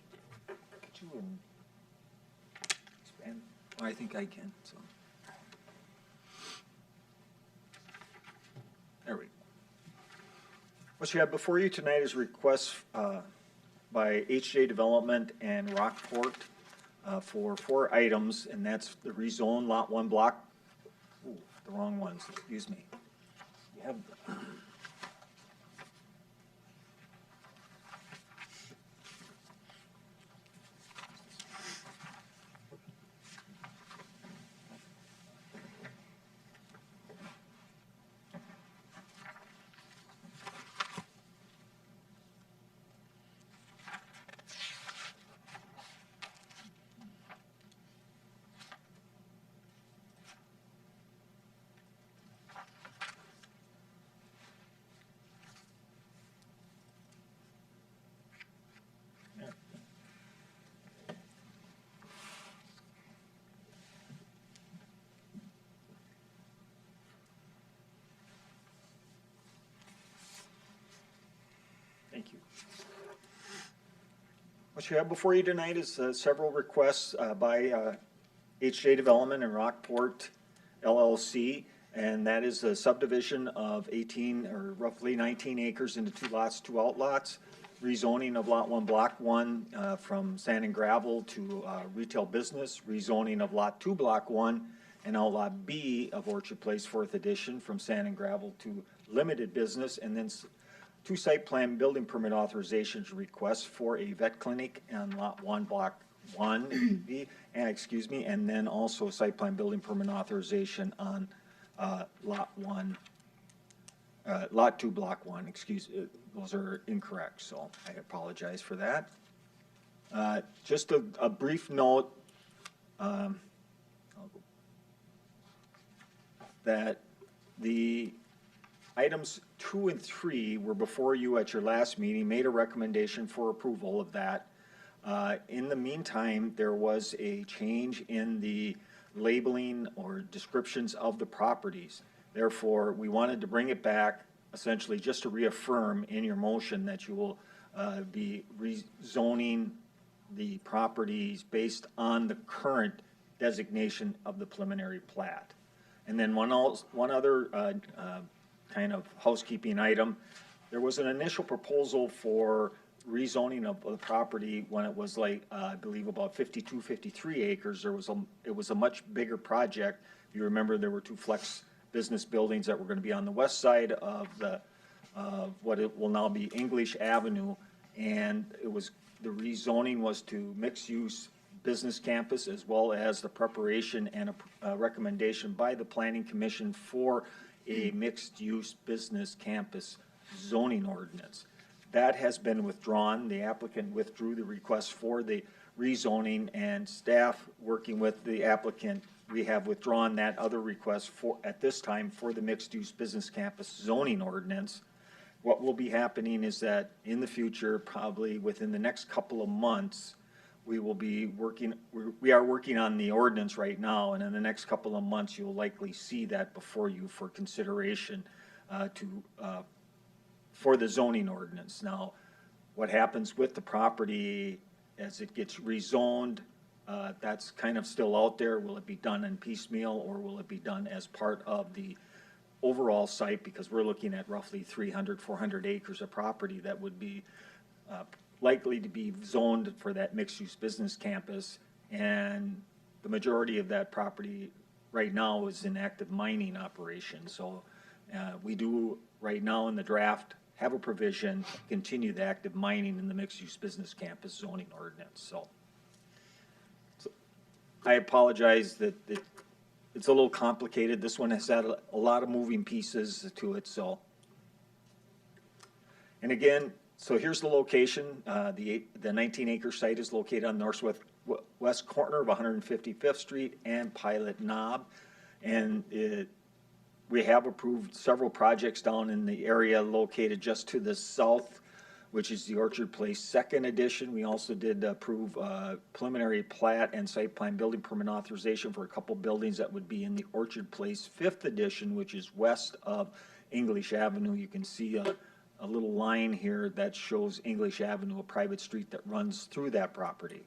could you expand? Oh, I think I can, so. There we go. What you have before you tonight is requests by HJ Development and Rockport for 4 items, and that's the rezone Lot 1 block. Ooh, the wrong ones, excuse me. You have Thank you. What you have before you tonight is several requests by HJ Development and Rockport LLC, and that is a subdivision of 18 or roughly 19 acres into 2 lots, 2 outlots, rezoning of Lot 1, Block 1 from sand and gravel to retail business, rezoning of Lot 2, Block 1, and Outlot B of Orchard Place, 4th edition, from sand and gravel to limited business, and then 2 site plan building permit authorizations requests for a vet clinic on Lot 1, Block 1, and then also a site plan building permit authorization on Lot 1, Lot 2, Block 1, those are incorrect, so I apologize for that. Just a brief note that the items 2 and 3 were before you at your last meeting, made a recommendation for approval of that. In the meantime, there was a change in the labeling or descriptions of the properties. Therefore, we wanted to bring it back, essentially just to reaffirm in your motion that you will be rezoning the properties based on the current designation of the preliminary plat. And then one other kind of housekeeping item. There was an initial proposal for rezoning of the property when it was like, I believe about 52, 53 acres. It was a much bigger project. If you remember, there were 2 flex business buildings that were going to be on the west side of what it will now be English Avenue. And the rezoning was to mixed-use business campus, as well as the preparation and a recommendation by the Planning Commission for a mixed-use business campus zoning ordinance. That has been withdrawn. The applicant withdrew the request for the rezoning, and staff working with the applicant, we have withdrawn that other request for, at this time, for the mixed-use business campus zoning ordinance. What will be happening is that in the future, probably within the next couple of months, we will be working, we are working on the ordinance right now, and in the next couple of months, you'll likely see that before you for consideration for the zoning ordinance. Now, what happens with the property as it gets rezoned, that's kind of still out there. Will it be done in piecemeal, or will it be done as part of the overall site? Because we're looking at roughly 300, 400 acres of property that would be likely to be zoned for that mixed-use business campus, and the majority of that property right now is in active mining operation. So we do, right now in the draft, have a provision to continue the active mining in the mixed-use business campus zoning ordinance. So I apologize that it's a little complicated. This one has had a lot of moving pieces to it, so. And again, so here's the location. The 19-acre site is located on northwest corner of 155th Street and Pilot Knob. And we have approved several projects down in the area located just to the south, which is the Orchard Place Second Edition. We also did approve preliminary plat and site plan building permit authorization for a couple buildings that would be in the Orchard Place Fifth Edition, which is west of English Avenue. You can see a little line here that shows English Avenue, a private street that runs through that property.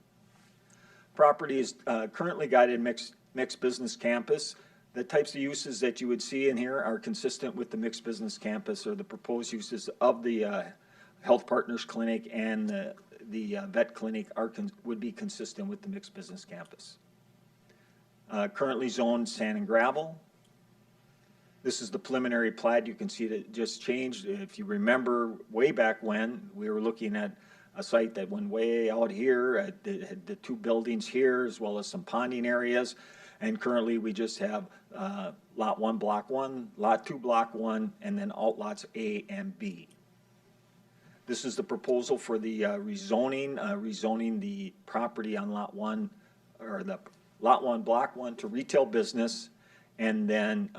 Property is currently guided mixed business campus. The types of uses that you would see in here are consistent with the mixed business campus, or the proposed uses of the Health Partners Clinic and the vet clinic would be consistent with the mixed business campus. Currently zoned sand and gravel. This is the preliminary plat. You can see that it just changed. If you remember way back when, we were looking at a site that went way out here, had the two buildings here, as well as some ponding areas. And currently we just have lot 1, block 1, lot 2, block 1, and then outlots A and B. This is the proposal for the rezoning the property on lot 1, or the lot 1, block 1 to retail business, and then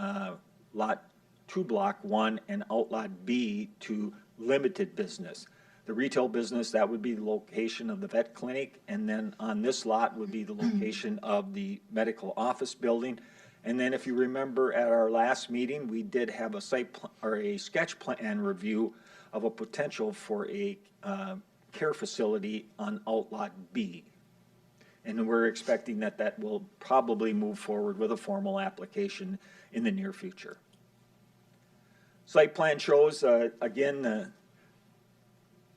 lot 2, block 1, and outlot B to limited business. The retail business, that would be the location of the vet clinic, and then on this lot would be the location of the medical office building. And then if you remember at our last meeting, we did have a a sketch plan review of a potential for a care facility on outlot B. And we're expecting that that will probably move forward with a formal application in the near future. Site plan shows, again,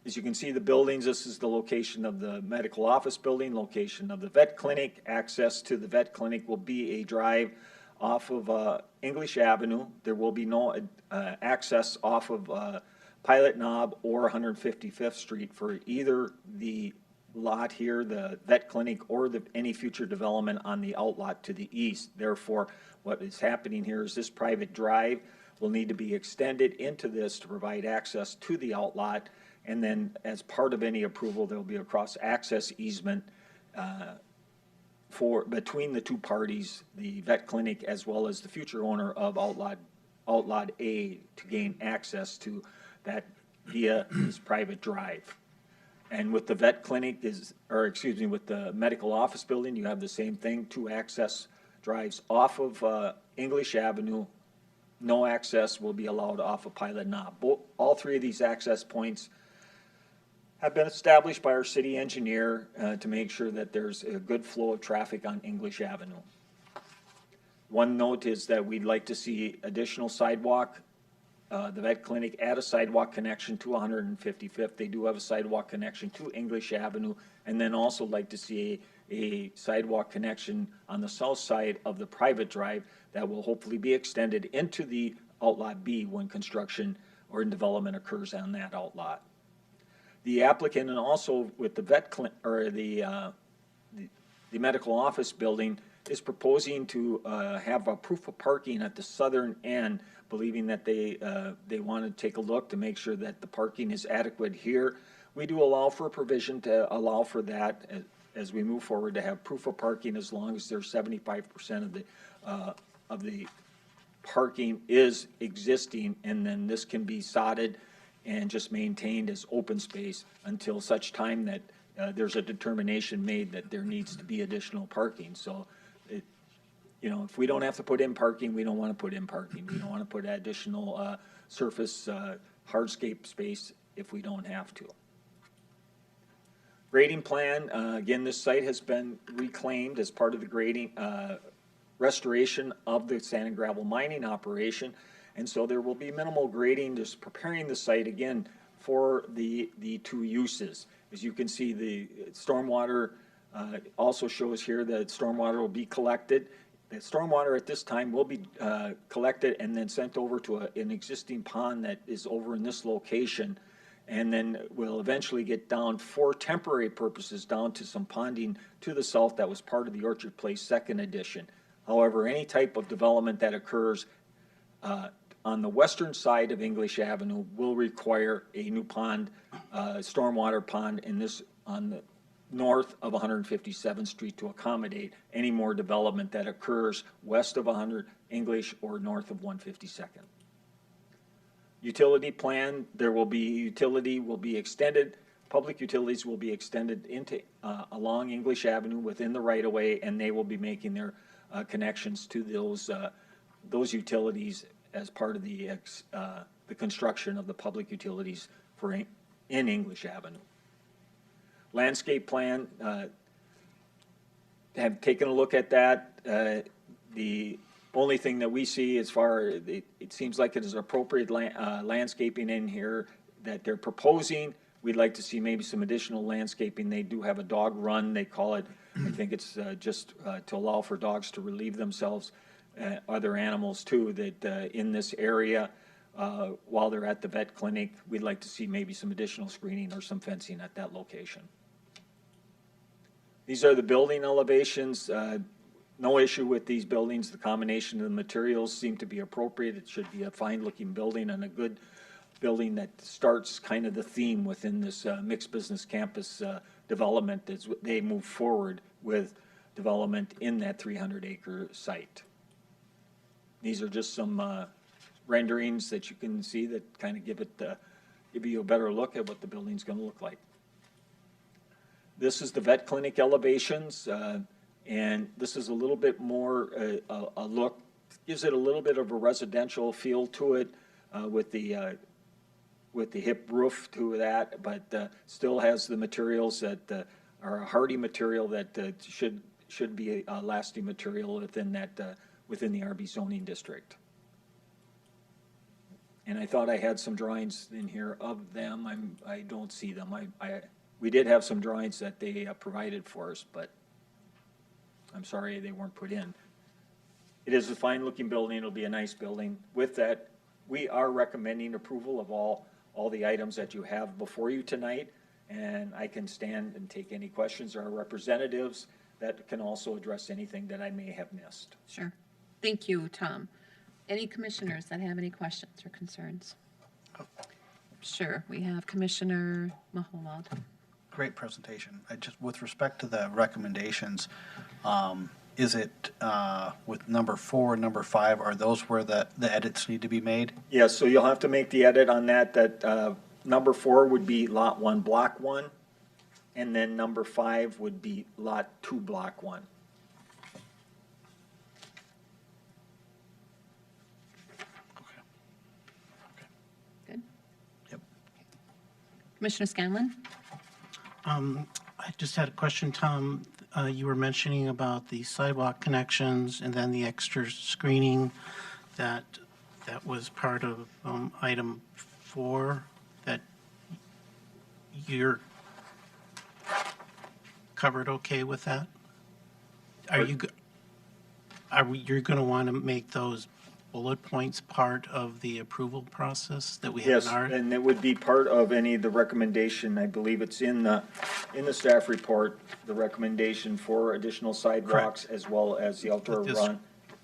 as you can see the buildings, this is the location of the medical office building, location of the vet clinic. Access to the vet clinic will be a drive off of English Avenue. There will be no access off of Pilot Knob or 155th Street for either the lot here, the vet clinic, or any future development on the outlot to the east. Therefore, what is happening here is this private drive will need to be extended into this to provide access to the outlot. And then as part of any approval, there'll be a cross-access easement between the two parties, the vet clinic as well as the future owner of outlot A, to gain access to that via this private drive. And with the vet clinic with the medical office building, you have the same thing, 2 access drives off of English Avenue. No access will be allowed off of Pilot Knob. All 3 of these access points have been established by our city engineer to make sure that there's a good flow of traffic on English Avenue. One note is that we'd like to see additional sidewalk. The vet clinic add a sidewalk connection to 155th. They do have a sidewalk connection to English Avenue, and then also like to see a sidewalk connection on the south side of the private drive that will hopefully be extended into the outlot B when construction or development occurs on that outlot. The applicant, and also with the vet clinic or the medical office building, is proposing to have a proof of parking at the southern end, believing that they want to take a look to make sure that the parking is adequate here. We do allow for a provision to allow for that as we move forward, to have proof of parking as long as there's 75% of the parking is existing, and then this can be sodded and just maintained as open space until such time that there's a determination made that there needs to be additional parking. So, if we don't have to put in parking, we don't want to put in parking. We don't want to put additional surface hardscape space if we don't have to. Grading plan, again, this site has been reclaimed as part of the grading, restoration of the sand and gravel mining operation. And so there will be minimal grading, just preparing the site again for the two uses. As you can see, the stormwater also shows here that stormwater will be collected. The stormwater at this time will be collected and then sent over to an existing pond that is over in this location. And then we'll eventually get down, for temporary purposes, down to some ponding to the south that was part of the Orchard Place second edition. However, any type of development that occurs on the western side of English Avenue will require a new pond, stormwater pond on the north of 157th Street to accommodate any more development that occurs west of 100 English or north of 152nd. Utility plan, utility will be extended, public utilities will be extended into, along English Avenue within the right-of-way, and they will be making their connections to those utilities as part of the construction of the public utilities in English Avenue. Landscape plan, have taken a look at that. The only thing that we see as far, it seems like it is appropriate landscaping in here that they're proposing. We'd like to see maybe some additional landscaping. They do have a dog run, they call it. I think it's just to allow for dogs to relieve themselves, other animals too, that in this area, while they're at the vet clinic, we'd like to see maybe some additional screening or some fencing at that location. These are the building elevations. No issue with these buildings. The combination of the materials seem to be appropriate. It should be a fine-looking building and a good building that starts kind of the theme within this mixed business campus development as they move forward with development in that 300-acre site. These are just some renderings that you can see that kind of give you a better look at what the building's going to look like. This is the vet clinic elevations, and this is a little bit more a look, gives it a little bit of a residential feel to it with the hip roof to that, but still has the materials that are a hardy material that should be a lasting material within that within the RB zoning district. And I thought I had some drawings in here of them. I don't see them. We did have some drawings that they provided for us, but I'm sorry they weren't put in. It is a fine-looking building. It'll be a nice building. With that, we are recommending approval of all the items that you have before you tonight, and I can stand and take any questions. There are representatives that can also address anything that I may have missed. Sure. Thank you, Tom. Any commissioners that have any questions or concerns? Sure, we have Commissioner Mahowald. Great presentation. With respect to the recommendations, is it with number 4 and number 5, are those where the edits need to be made? Yes, so you'll have to make the edit on that number 4 would be lot 1, block 1, and then number 5 would be lot 2, block 1. Good. Yep. Commissioner Scanlon? I just had a question, Tom. You were mentioning about the sidewalk connections and then the extra screening that was part of item 4, that you're covered okay with that? You're going to want to make those bullet points part of the approval process that we have Yes, in our? and it would be part of any of the recommendation. I believe it's in the staff report, the recommendation for additional sidewalks as well as the outdoor But this-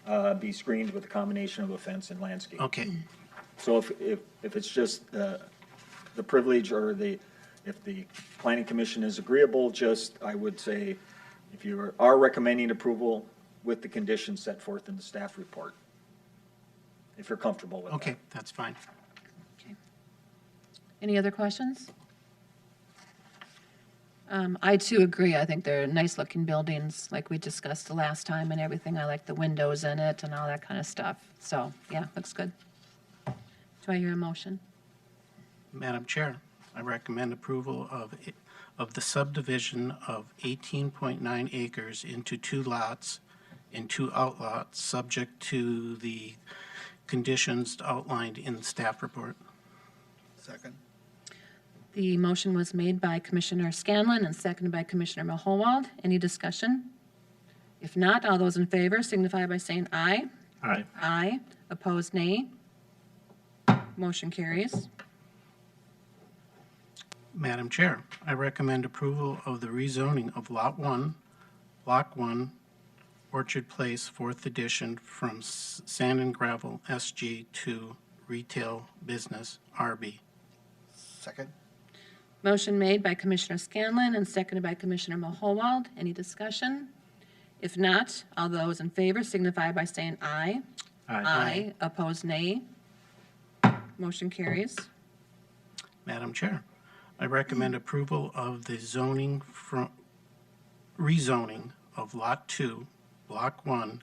run be screened with a combination of a fence and landscape. Okay, So if it's just the privilege or the If the planning commission is agreeable, I would say, if you are recommending approval with the conditions set forth in the staff report, if you're comfortable with that. Okay, that's fine. Any other questions? I too agree. I think they're nice-looking buildings, like we discussed the last time and everything. I like the windows in it and all that kind of stuff. So, yeah, looks good. Do I hear a motion? Madam Chair, I recommend approval of the subdivision of 18.9 acres into 2 lots and 2 outlots, subject to the conditions outlined in the staff report. Second. The motion was made by Commissioner Scanlon and seconded by Commissioner Mahowald. Any discussion? If not, all those in favor signify by saying aye. Aye. Aye. Opposed, nay. Motion carries. Madam Chair, I recommend approval of the rezoning of Lot 1, Block 1, Orchard Place, 4th Edition, from Sand and Gravel SG to Retail Business RB. Second. Motion made by Commissioner Scanlon and seconded by Commissioner Mahowald. Any discussion? If not, all those in favor signify by saying aye. Aye. Opposed, nay. Motion carries. Madam Chair, I recommend approval of the rezoning of Lot 2, Block 1,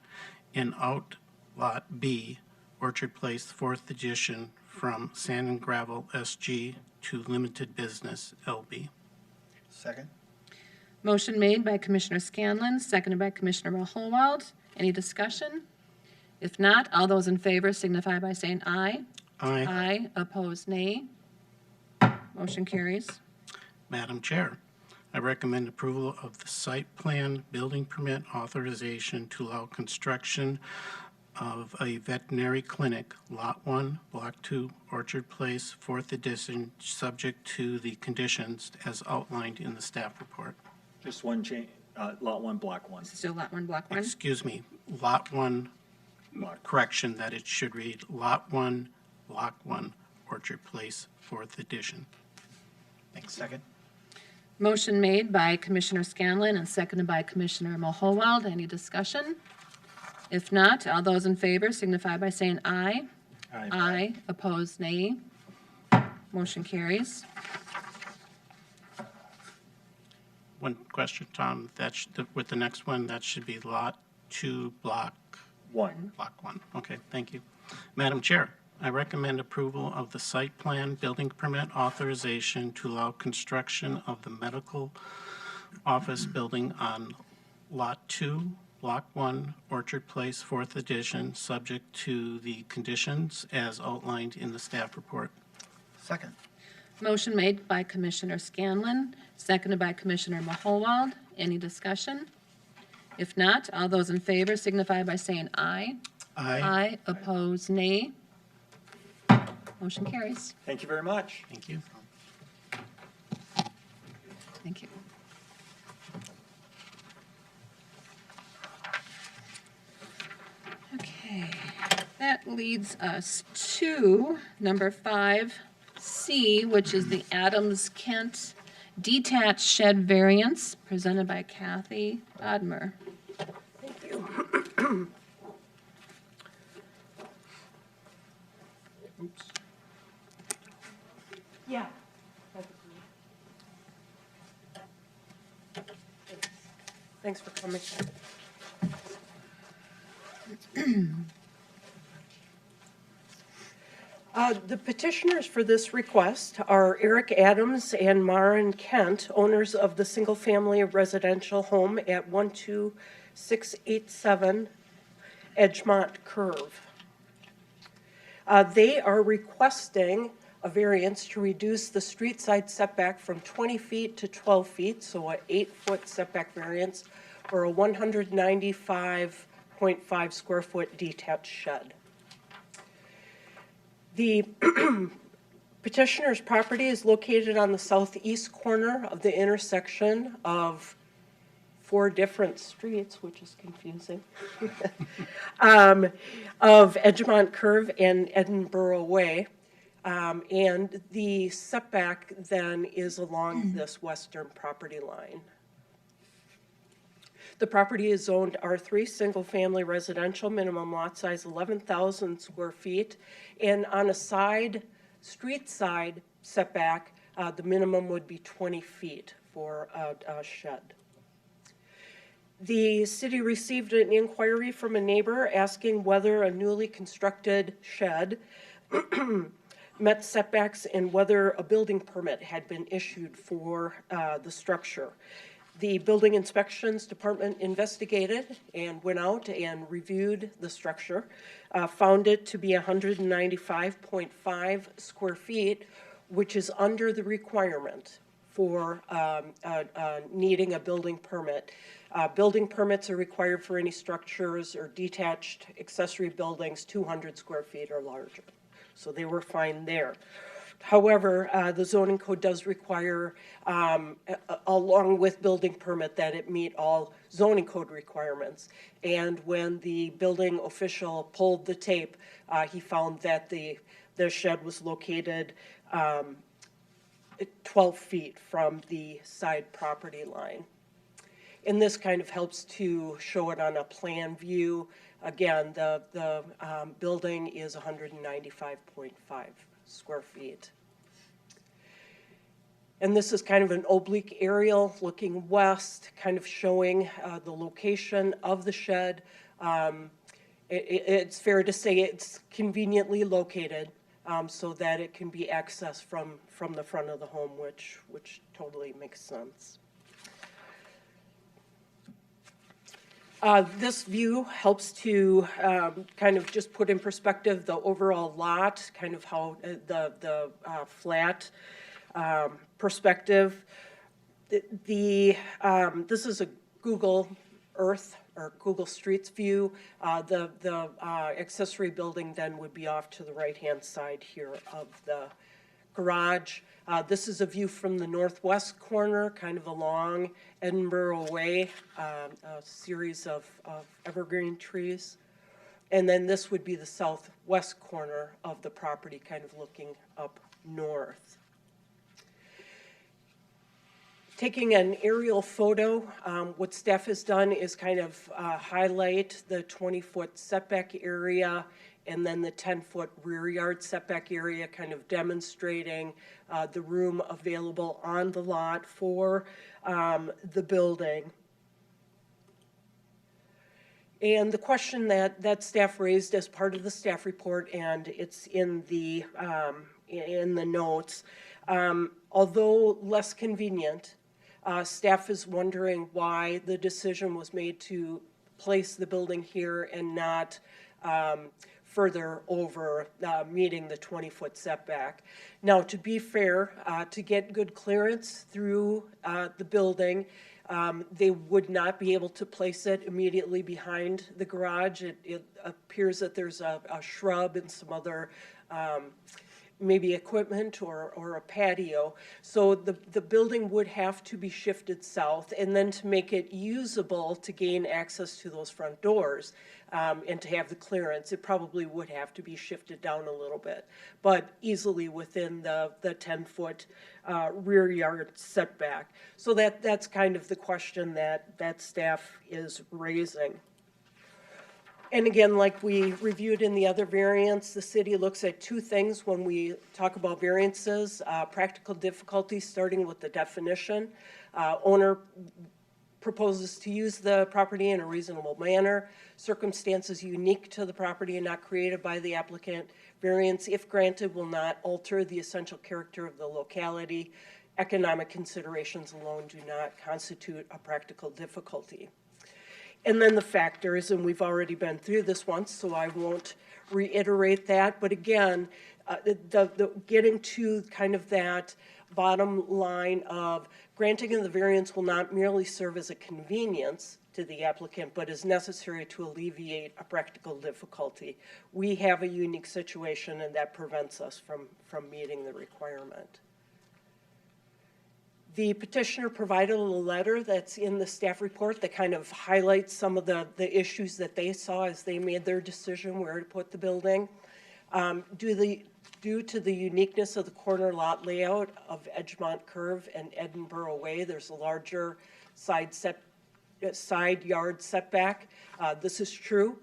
and Outlot B, Orchard Place, 4th Edition, from Sand and Gravel SG to Limited Business LB. Second. Motion made by Commissioner Scanlon, seconded by Commissioner Mahowald. Any discussion? If not, all those in favor signify by saying aye. Aye. Aye. Opposed, nay. Motion carries. Madam Chair, I recommend approval of the site plan building permit authorization to allow construction of a veterinary clinic, Lot 1, Block 2, Orchard Place, 4th Edition, subject to the conditions as outlined in the staff report. Just one change, Lot 1, Block 1. Still Lot 1, Block 1. Excuse me, Lot 1, Block. correction that it should read Lot 1, Block 1, Orchard Place, 4th Edition. Thanks. Second. Motion made by Commissioner Scanlon and seconded by Commissioner Mahowald. Any discussion? If not, all those in favor signify by saying aye. Aye. Opposed, nay. Motion carries. One question, Tom, with the next one, that should be Lot 2, Block 1. Block 1. Okay, thank you. Madam Chair, I recommend approval of the site plan building permit authorization to allow construction of the medical office building on Lot 2, Block 1, Orchard Place, 4th Edition, subject to the conditions as outlined in the staff report. Second. Motion made by Commissioner Scanlon, seconded by Commissioner Mahowald. Any discussion? If not, all those in favor signify by saying aye. Aye. Opposed, nay. Motion carries. Thank you very much. Thank you. Thank you. Okay, that leads us to number 5C, which is the Adams-Kent Detached Shed Variance, presented by Kathy Bodmer. Thank you. Yeah. Thanks for coming. The petitioners for this request are Eric Adams and Maren Kent, owners of the single-family residential home at 12687 Edgemont Curve. They are requesting a variance to reduce the street side setback from 20 feet to 12 feet, so an 8-foot setback variance for a 195.5 square foot detached shed. The petitioner's property is located on the southeast corner of the intersection of 4 different streets, which is confusing, of Edgemont Curve and Edinburgh Way. And the setback then is along this western property line. The property is zoned R3, single-family residential, minimum lot size 11,000 square feet. And on a street side setback, the minimum would be 20 feet for a shed. The city received an inquiry from a neighbor asking whether a newly constructed shed met setbacks and whether a building permit had been issued for the structure. The building inspections department investigated and went out and reviewed the structure, found it to be 195.5 square feet, which is under the requirement for needing a building permit. Building permits are required for any structures or detached accessory buildings 200 square feet or larger. So they were fine there. However, the zoning code does require, along with building permit, that it meet all zoning code requirements. And when the building official pulled the tape, he found that the shed was located 12 feet from the side property line. And this kind of helps to show it on a plan view. Again, the building is 195.5 square feet. And this is kind of an oblique aerial looking west, kind of showing the location of the shed. It's fair to say it's conveniently located so that it can be accessed from the front of the home, which totally makes sense. This view helps to kind of just put in perspective the overall lot, kind of how the flat perspective. This is a Google Earth or Google Streets view. The accessory building then would be off to the right-hand side here of the garage. This is a view from the northwest corner, kind of along Edinburgh Way, a series of evergreen trees. And then this would be the southwest corner of the property, kind of looking up north. Taking an aerial photo, what staff has done is kind of highlight the 20-foot setback area and then the 10-foot rear yard setback area, kind of demonstrating the room available on the lot for the building. And the question that staff raised as part of the staff report, and it's in the notes, although less convenient, staff is wondering why the decision was made to place the building here and not further over meeting the 20-foot setback. Now, to be fair, to get good clearance through the building, they would not be able to place it immediately behind the garage. It appears that there's a shrub and some other maybe equipment or a patio. So the building would have to be shifted south, and then to make it usable to gain access to those front doors and to have the clearance, it probably would have to be shifted down a little bit, but easily within the 10-foot rear yard setback. So that's kind of the question that staff is raising. And again, like we reviewed in the other variants, the city looks at two things when we talk about variances: practical difficulties, starting with the definition. Owner proposes to use the property in a reasonable manner. Circumstances unique to the property and not created by the applicant. Variance, if granted, will not alter the essential character of the locality. Economic considerations alone do not constitute a practical difficulty. And then the factors, and we've already been through this once, so I won't reiterate that. But again, getting to kind of that bottom line of granting of the variance will not merely serve as a convenience to the applicant, but is necessary to alleviate a practical difficulty. We have a unique situation, and that prevents us from meeting the requirement. The petitioner provided a letter that's in the staff report that kind of highlights some of the issues that they saw as they made their decision where to put the building. Due Due to the uniqueness of the corner lot layout of Edgemont Curve and Edinburgh Way, there's a larger side yard setback. This is true.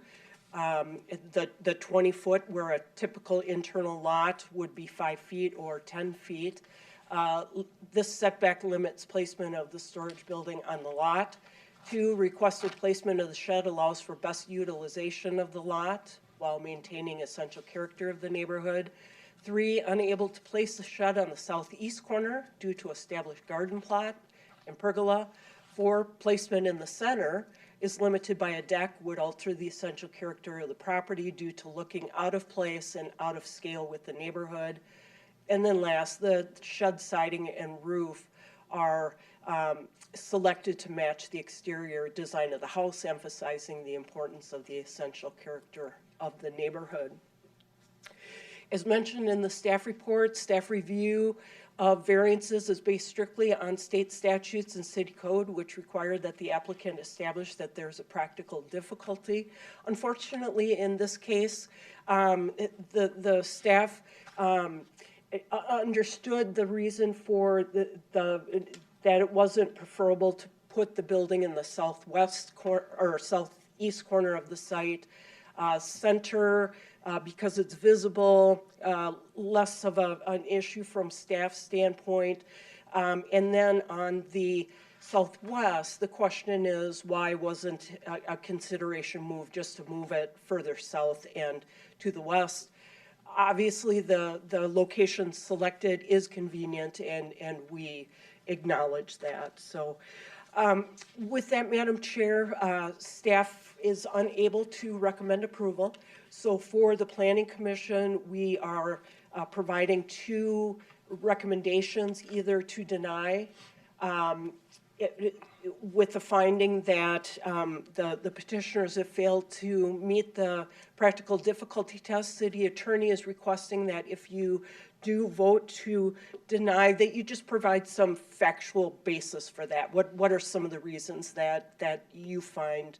The 20-foot, where a typical internal lot would be 5 feet or 10 feet. This setback limits placement of the storage building on the lot. 2, requested placement of the shed allows for best utilization of the lot while maintaining essential character of the neighborhood. 3, unable to place the shed on the southeast corner due to established garden plot and pergola. 4, placement in the center is limited by a deck would alter the essential character of the property due to looking out of place and out of scale with the neighborhood. And then last, the shed siding and roof are selected to match the exterior design of the house, emphasizing the importance of the essential character of the neighborhood. As mentioned in the staff report, staff review of variances is based strictly on state statutes and city code, which require that the applicant establish that there's a practical difficulty. Unfortunately, in this case, the staff understood the reason for that it wasn't preferable to put the building in the southwest or southeast corner of the site. Center, because it's visible, less of an issue from staff standpoint. And then on the southwest, the question is, why wasn't a consideration moved just to move it further south and to the west? Obviously, the location selected is convenient, and we acknowledge that. So with that, Madam Chair, staff is unable to recommend approval. So for the Planning Commission, we are providing 2 recommendations, either to deny with the finding that the petitioners have failed to meet the practical difficulty test. City attorney is requesting that if you do vote to deny, that you just provide some factual basis for that. What are some of the reasons that you find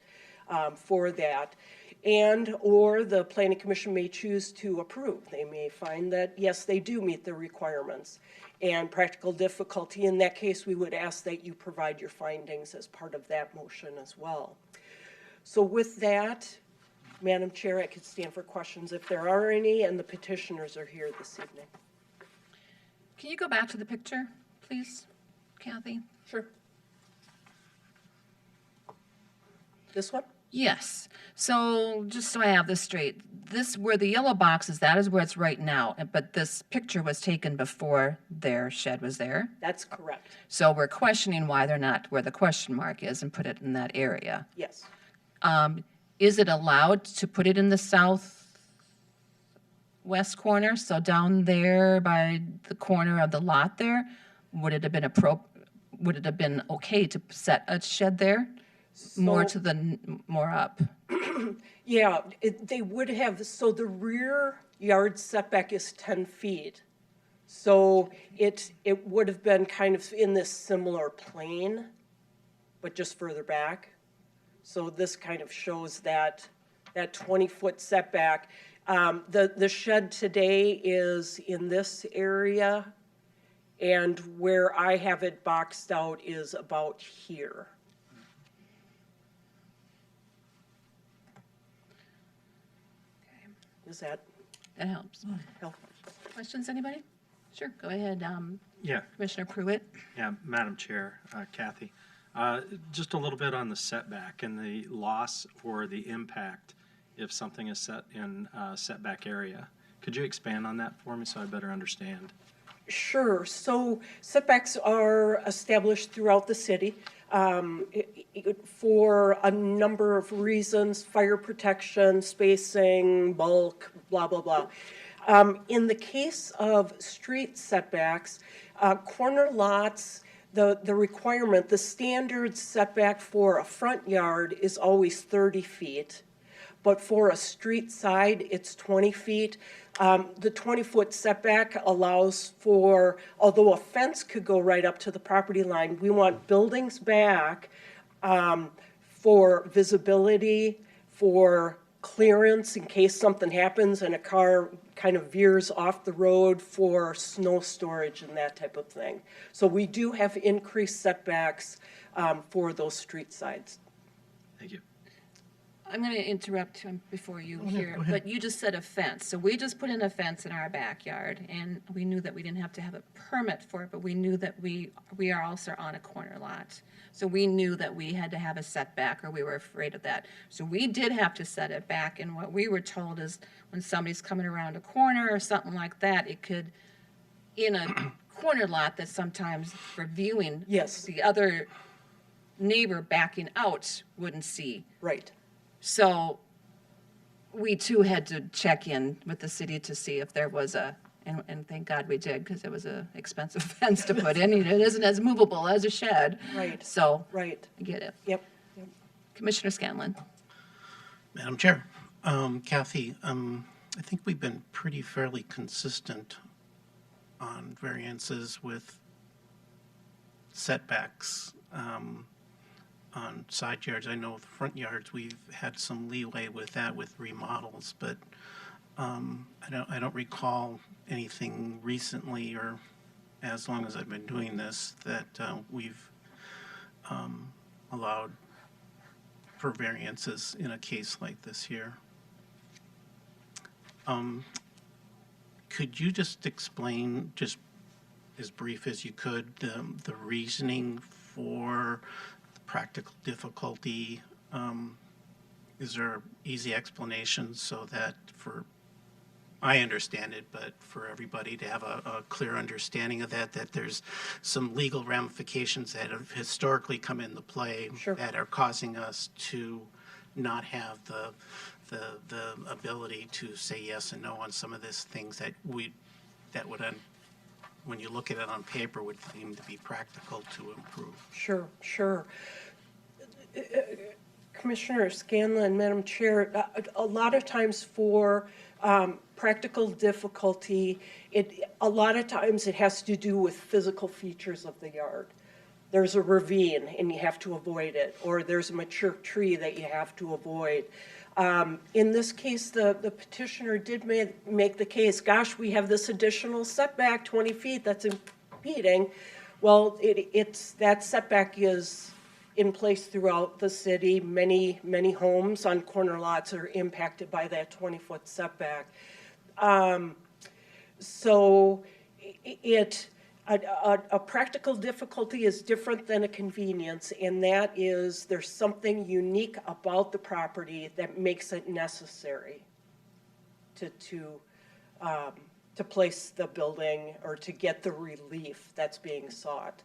for that? And or the Planning Commission may choose to approve. They may find that, yes, they do meet the requirements and practical difficulty. In that case, we would ask that you provide your findings as part of that motion as well. So with that, Madam Chair, I could stand for questions if there are any, and the petitioners are here this evening. Can you go back to the picture, please, Kathy? Sure. This one? Yes. So just so I have this straight, this where the yellow box is, that is where it's right now. But this picture was taken before their shed was there. That's correct. So we're questioning why they're not where the question mark is and put it in that area. Yes. Is it allowed to put it in the southwest corner? So down there by the corner of the lot there, would it have been okay to set a shed there? More up. Yeah, they would have, so the rear yard setback is 10 feet. So it would have been kind of in this similar plane, but just further back. So this kind of shows that 20-foot setback. The shed today is in this area, and where I have it boxed out is about here. Does that That helps. help? Questions, anybody? Sure, go ahead, Yeah, Commissioner Pruitt. yeah, Madam Chair, Kathy. Just a little bit on the setback and the loss or the impact if something is set in a setback area. Could you expand on that for me so I better understand? Sure. So setbacks are established throughout the city for a number of reasons: fire protection, spacing, bulk, blah, blah, blah. In the case of street setbacks, corner lots, the requirement, the standard setback for a front yard is always 30 feet. But for a street side, it's 20 feet. The 20-foot setback allows for, although a fence could go right up to the property line, we want buildings back for visibility, for clearance in case something happens and a car kind of veers off the road for snow storage and that type of thing. So we do have increased setbacks for those street sides. Thank you. I'm going to interrupt him before you no, hear, go ahead. but you just said a fence. So we just put in a fence in our backyard, and we knew that we didn't have to have a permit for it, but we knew that we are also on a corner lot. So we knew that we had to have a setback, or we were afraid of that. So we did have to set it back, and what we were told is when somebody's coming around a corner or something like that, it could, in a corner lot that sometimes for viewing, Yes. the other neighbor backing out wouldn't see. Right. So we too had to check in with the city to see if there was and thank God we did, because it was a expensive fence to put in. It isn't as movable as a shed. Right. So Right. I get it. Yep. Commissioner Scanlon. Madam Chair, Kathy, I think we've been pretty fairly consistent on variances with setbacks on side yards. I know the front yards, we've had some leeway with that with remodels, but I don't recall anything recently or as long as I've been doing this that we've allowed for variances in a case like this here. Could you just explain, just as brief as you could, the reasoning for the practical difficulty? Is there easy explanations so that I understand it, but for everybody to have a clear understanding of that there's some legal ramifications that have historically come into play Sure. that are causing us to not have the ability to say yes and no on some of these things that would, when you look at it on paper, would seem to be practical to improve. Sure, sure. Commissioner Scanlon, Madam Chair, a lot of times for practical difficulty, a lot of times it has to do with physical features of the yard. There's a ravine and you have to avoid it, or there's a mature tree that you have to avoid. In this case, the petitioner did make the case, gosh, we have this additional setback, 20 feet, that's impeding. Well, that setback is in place throughout the city. Many, many homes on corner lots are impacted by that 20-foot setback. So a practical difficulty is different than a convenience, and that is there's something unique about the property that makes it necessary to place the building or to get the relief that's being sought.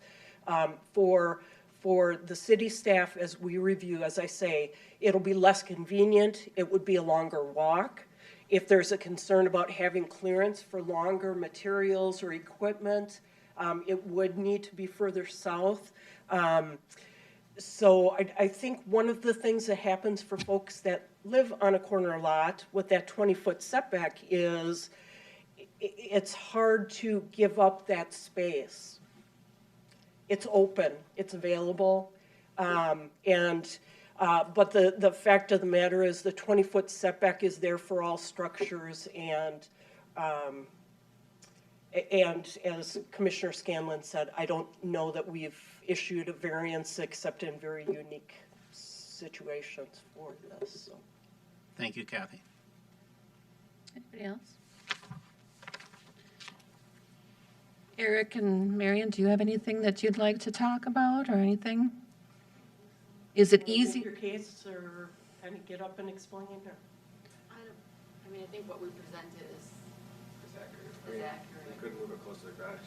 For the city staff, as we review, as I say, it'll be less convenient. It would be a longer walk. If there's a concern about having clearance for longer materials or equipment, it would need to be further south. So I think one of the things that happens for folks that live on a corner lot with that 20-foot setback is it's hard to give up that space. It's open, it's available, but the fact of the matter is the 20-foot setback is there for all structures, and as Commissioner Scanlon said, I don't know that we've issued a variance except in very unique situations for this. So. Thank you, Kathy. Anybody else? Eric and Marion, do you have anything that you'd like to talk about or anything? Is it easy? Your case or kind of get up and explain? Or? I mean, I think what we presented is accurate. Couldn't move it close to the garage.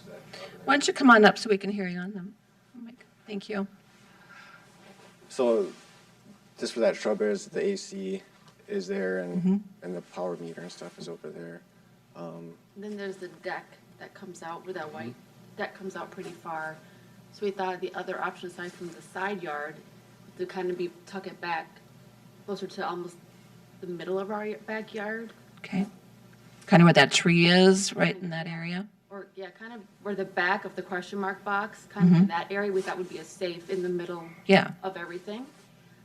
Why don't you come on up so we can hear you on the mic? Thank you. So, just for that strawberries, the AC is there, and the power meter and stuff is over there. Then there's the deck that comes out, where that white deck comes out pretty far. So we thought the other option aside from the side yard to kind of tuck it back closer to almost the middle of our backyard. Okay. Kind of where that tree is, right in that area? Or, yeah, kind of where the back of the question mark box, kind of in that area, we thought would be a safe in the middle Yeah. of everything.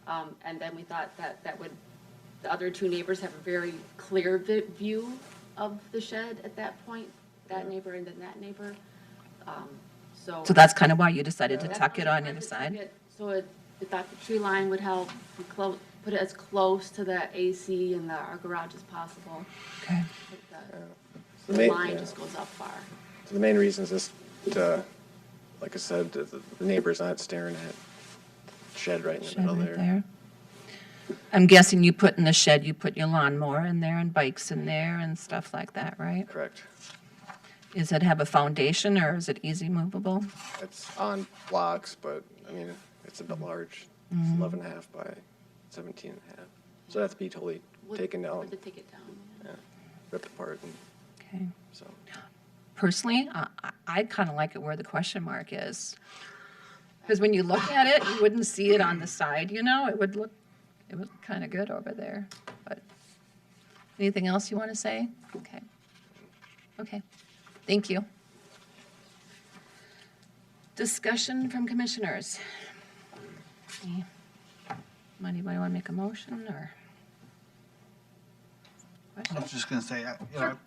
And then we thought that would, the other two neighbors have a very clear view of the shed at that point, that neighbor and then that neighbor. So. So that's kind of why you decided to That's tuck why it we on tried either to tuck side? it, so we thought the tree line would help, we put it as close to the AC and our garage as possible. Okay. But The The main- line yeah. just goes up far. So the main reason is just, like I said, the neighbor's not staring at shed right in the Shed middle right there. there. I'm guessing you put in the shed, you put your lawnmower in there and bikes in there and stuff like that, right? Correct. Does it have a foundation or is it easy movable? It's on blocks, but I mean, it's a bit large. It's 11.5 by 17.5. So that's be totally taken down, Would to take it down, yeah. ripped apart, and Okay. so. Personally, I kind of like it where the question mark is. Because when you look at it, you wouldn't see it on the side, you know? It would look kind of good over there. But anything else you want to say? Okay. Okay. Thank you. Discussion from commissioners. Anybody want to make a motion or? I was just gonna say,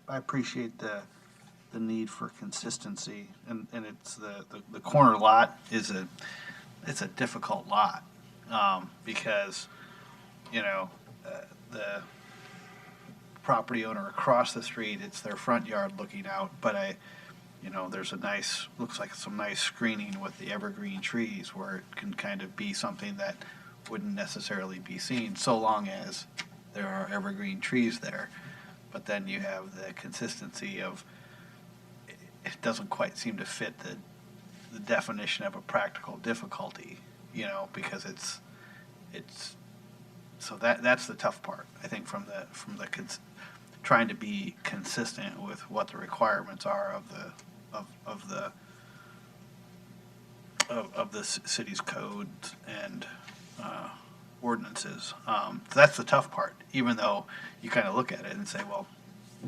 I appreciate the need for consistency, and it's the corner lot it's a difficult lot, because, the property owner across the street, it's their front yard looking out, but there's looks like some nice screening with the evergreen trees where it can kind of be something that wouldn't necessarily be seen, so long as there are evergreen trees there. But then you have the consistency of, it doesn't quite seem to fit the definition of a practical difficulty, because it's, so that's the tough part, I think, from the trying to be consistent with what the requirements are of the city's codes and ordinances. So that's the tough part, even though you kind of look at it and say, well,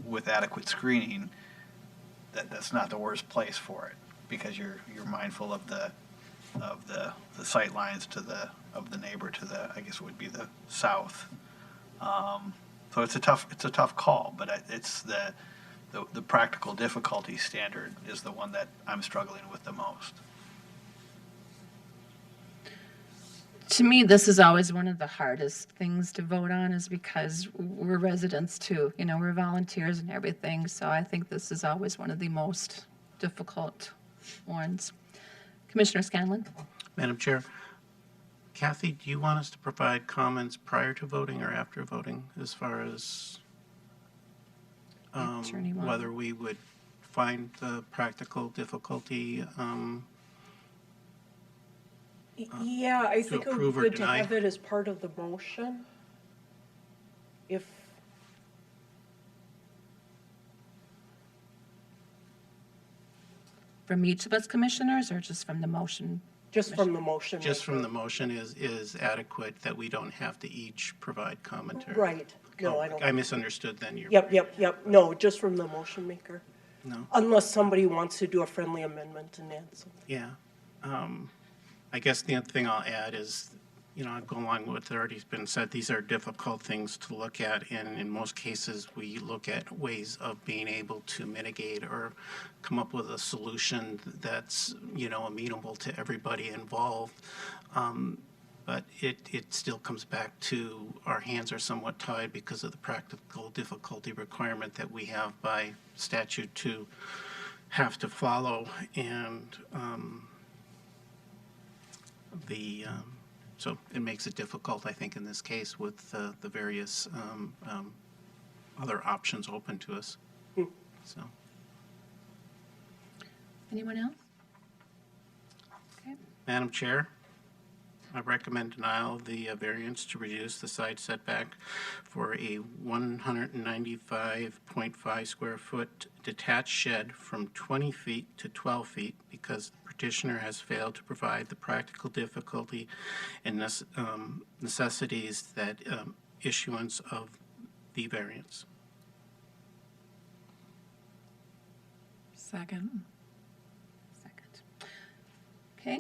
with adequate screening, that's not the worst place for it, because you're mindful of the sight lines of the neighbor to the, I guess it would be the south. So it's a tough call, but it's the practical difficulty standard is the one that I'm struggling with the most. To me, this is always one of the hardest things to vote on, is because we're residents too, we're volunteers and everything, so I think this is always one of the most difficult ones. Commissioner Scanlon? Madam Chair, Kathy, do you want us to provide comments prior to voting or after voting as far as Attorney Wong. whether we would find the practical difficulty? Yeah, I think it would approve be or good to deny? have it as part of the motion. If, From each of us commissioners or just from the motion? just from the motion. Just from the maker. motion is adequate, that we don't have to each provide commentary? Right, no, Oh, I don't. I misunderstood then. Yep, no, just from the motion maker. No? Unless somebody wants to do a friendly amendment and add something. Yeah. I guess the other thing I'll add is, I'd go along with what's already been said. These are difficult things to look at, and in most cases, we look at ways of being able to mitigate or come up with a solution that's, amenable to everybody involved. But it still comes back to our hands are somewhat tied because of the practical difficulty requirement that we have by statute to have to follow, and so it makes it difficult, I think, in this case with the various other options open to us. So, Anyone else? Okay. Madam Chair, I recommend denial of the variance to reduce the side setback for a 195.5 square foot detached shed from 20 feet to 12 feet because the petitioner has failed to provide the practical difficulty and necessities that issuance of the variance. Second. Second. Okay.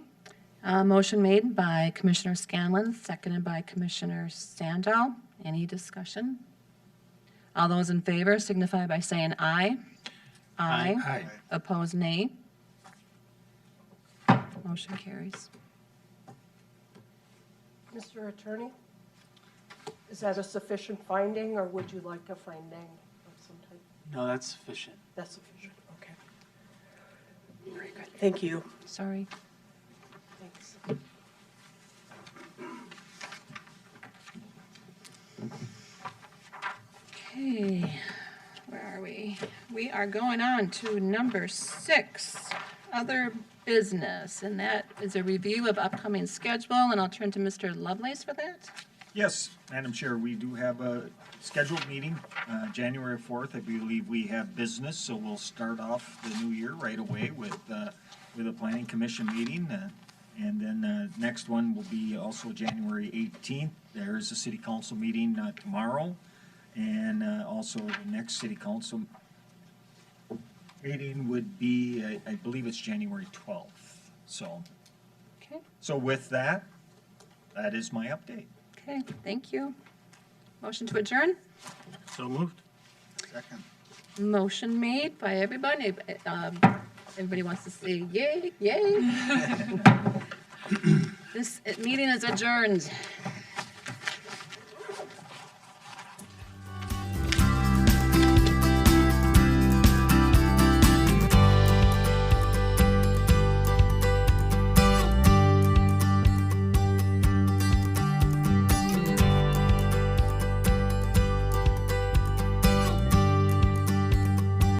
Motion made by Commissioner Scanlon, seconded by Commissioner Sandow. Any discussion? All those in favor signify by saying aye. Aye. Aye. Opposed, nay. Motion carries. Mr. Attorney, is that a sufficient finding, or would you like a finding of some type? No, that's sufficient. That's sufficient, okay. Very good, thank you. Sorry. Thanks. Okay, where are we? We are going on to number 6, other business, and that is a review of upcoming schedule, and I'll turn to Mr. Lovelace for that. Yes, Madam Chair, we do have a scheduled meeting, January 4th. I believe we have business, so we'll start off the new year right away with a planning commission meeting. And then next one will be also January 18th. There's a city council meeting tomorrow. And also the next city council meeting would be, I believe it's January 12th. Okay, So with that, that is my update. okay, thank you. Motion to adjourn? So moved. Second. Motion made by everybody. Everybody wants to say yay, yay. This meeting is adjourned.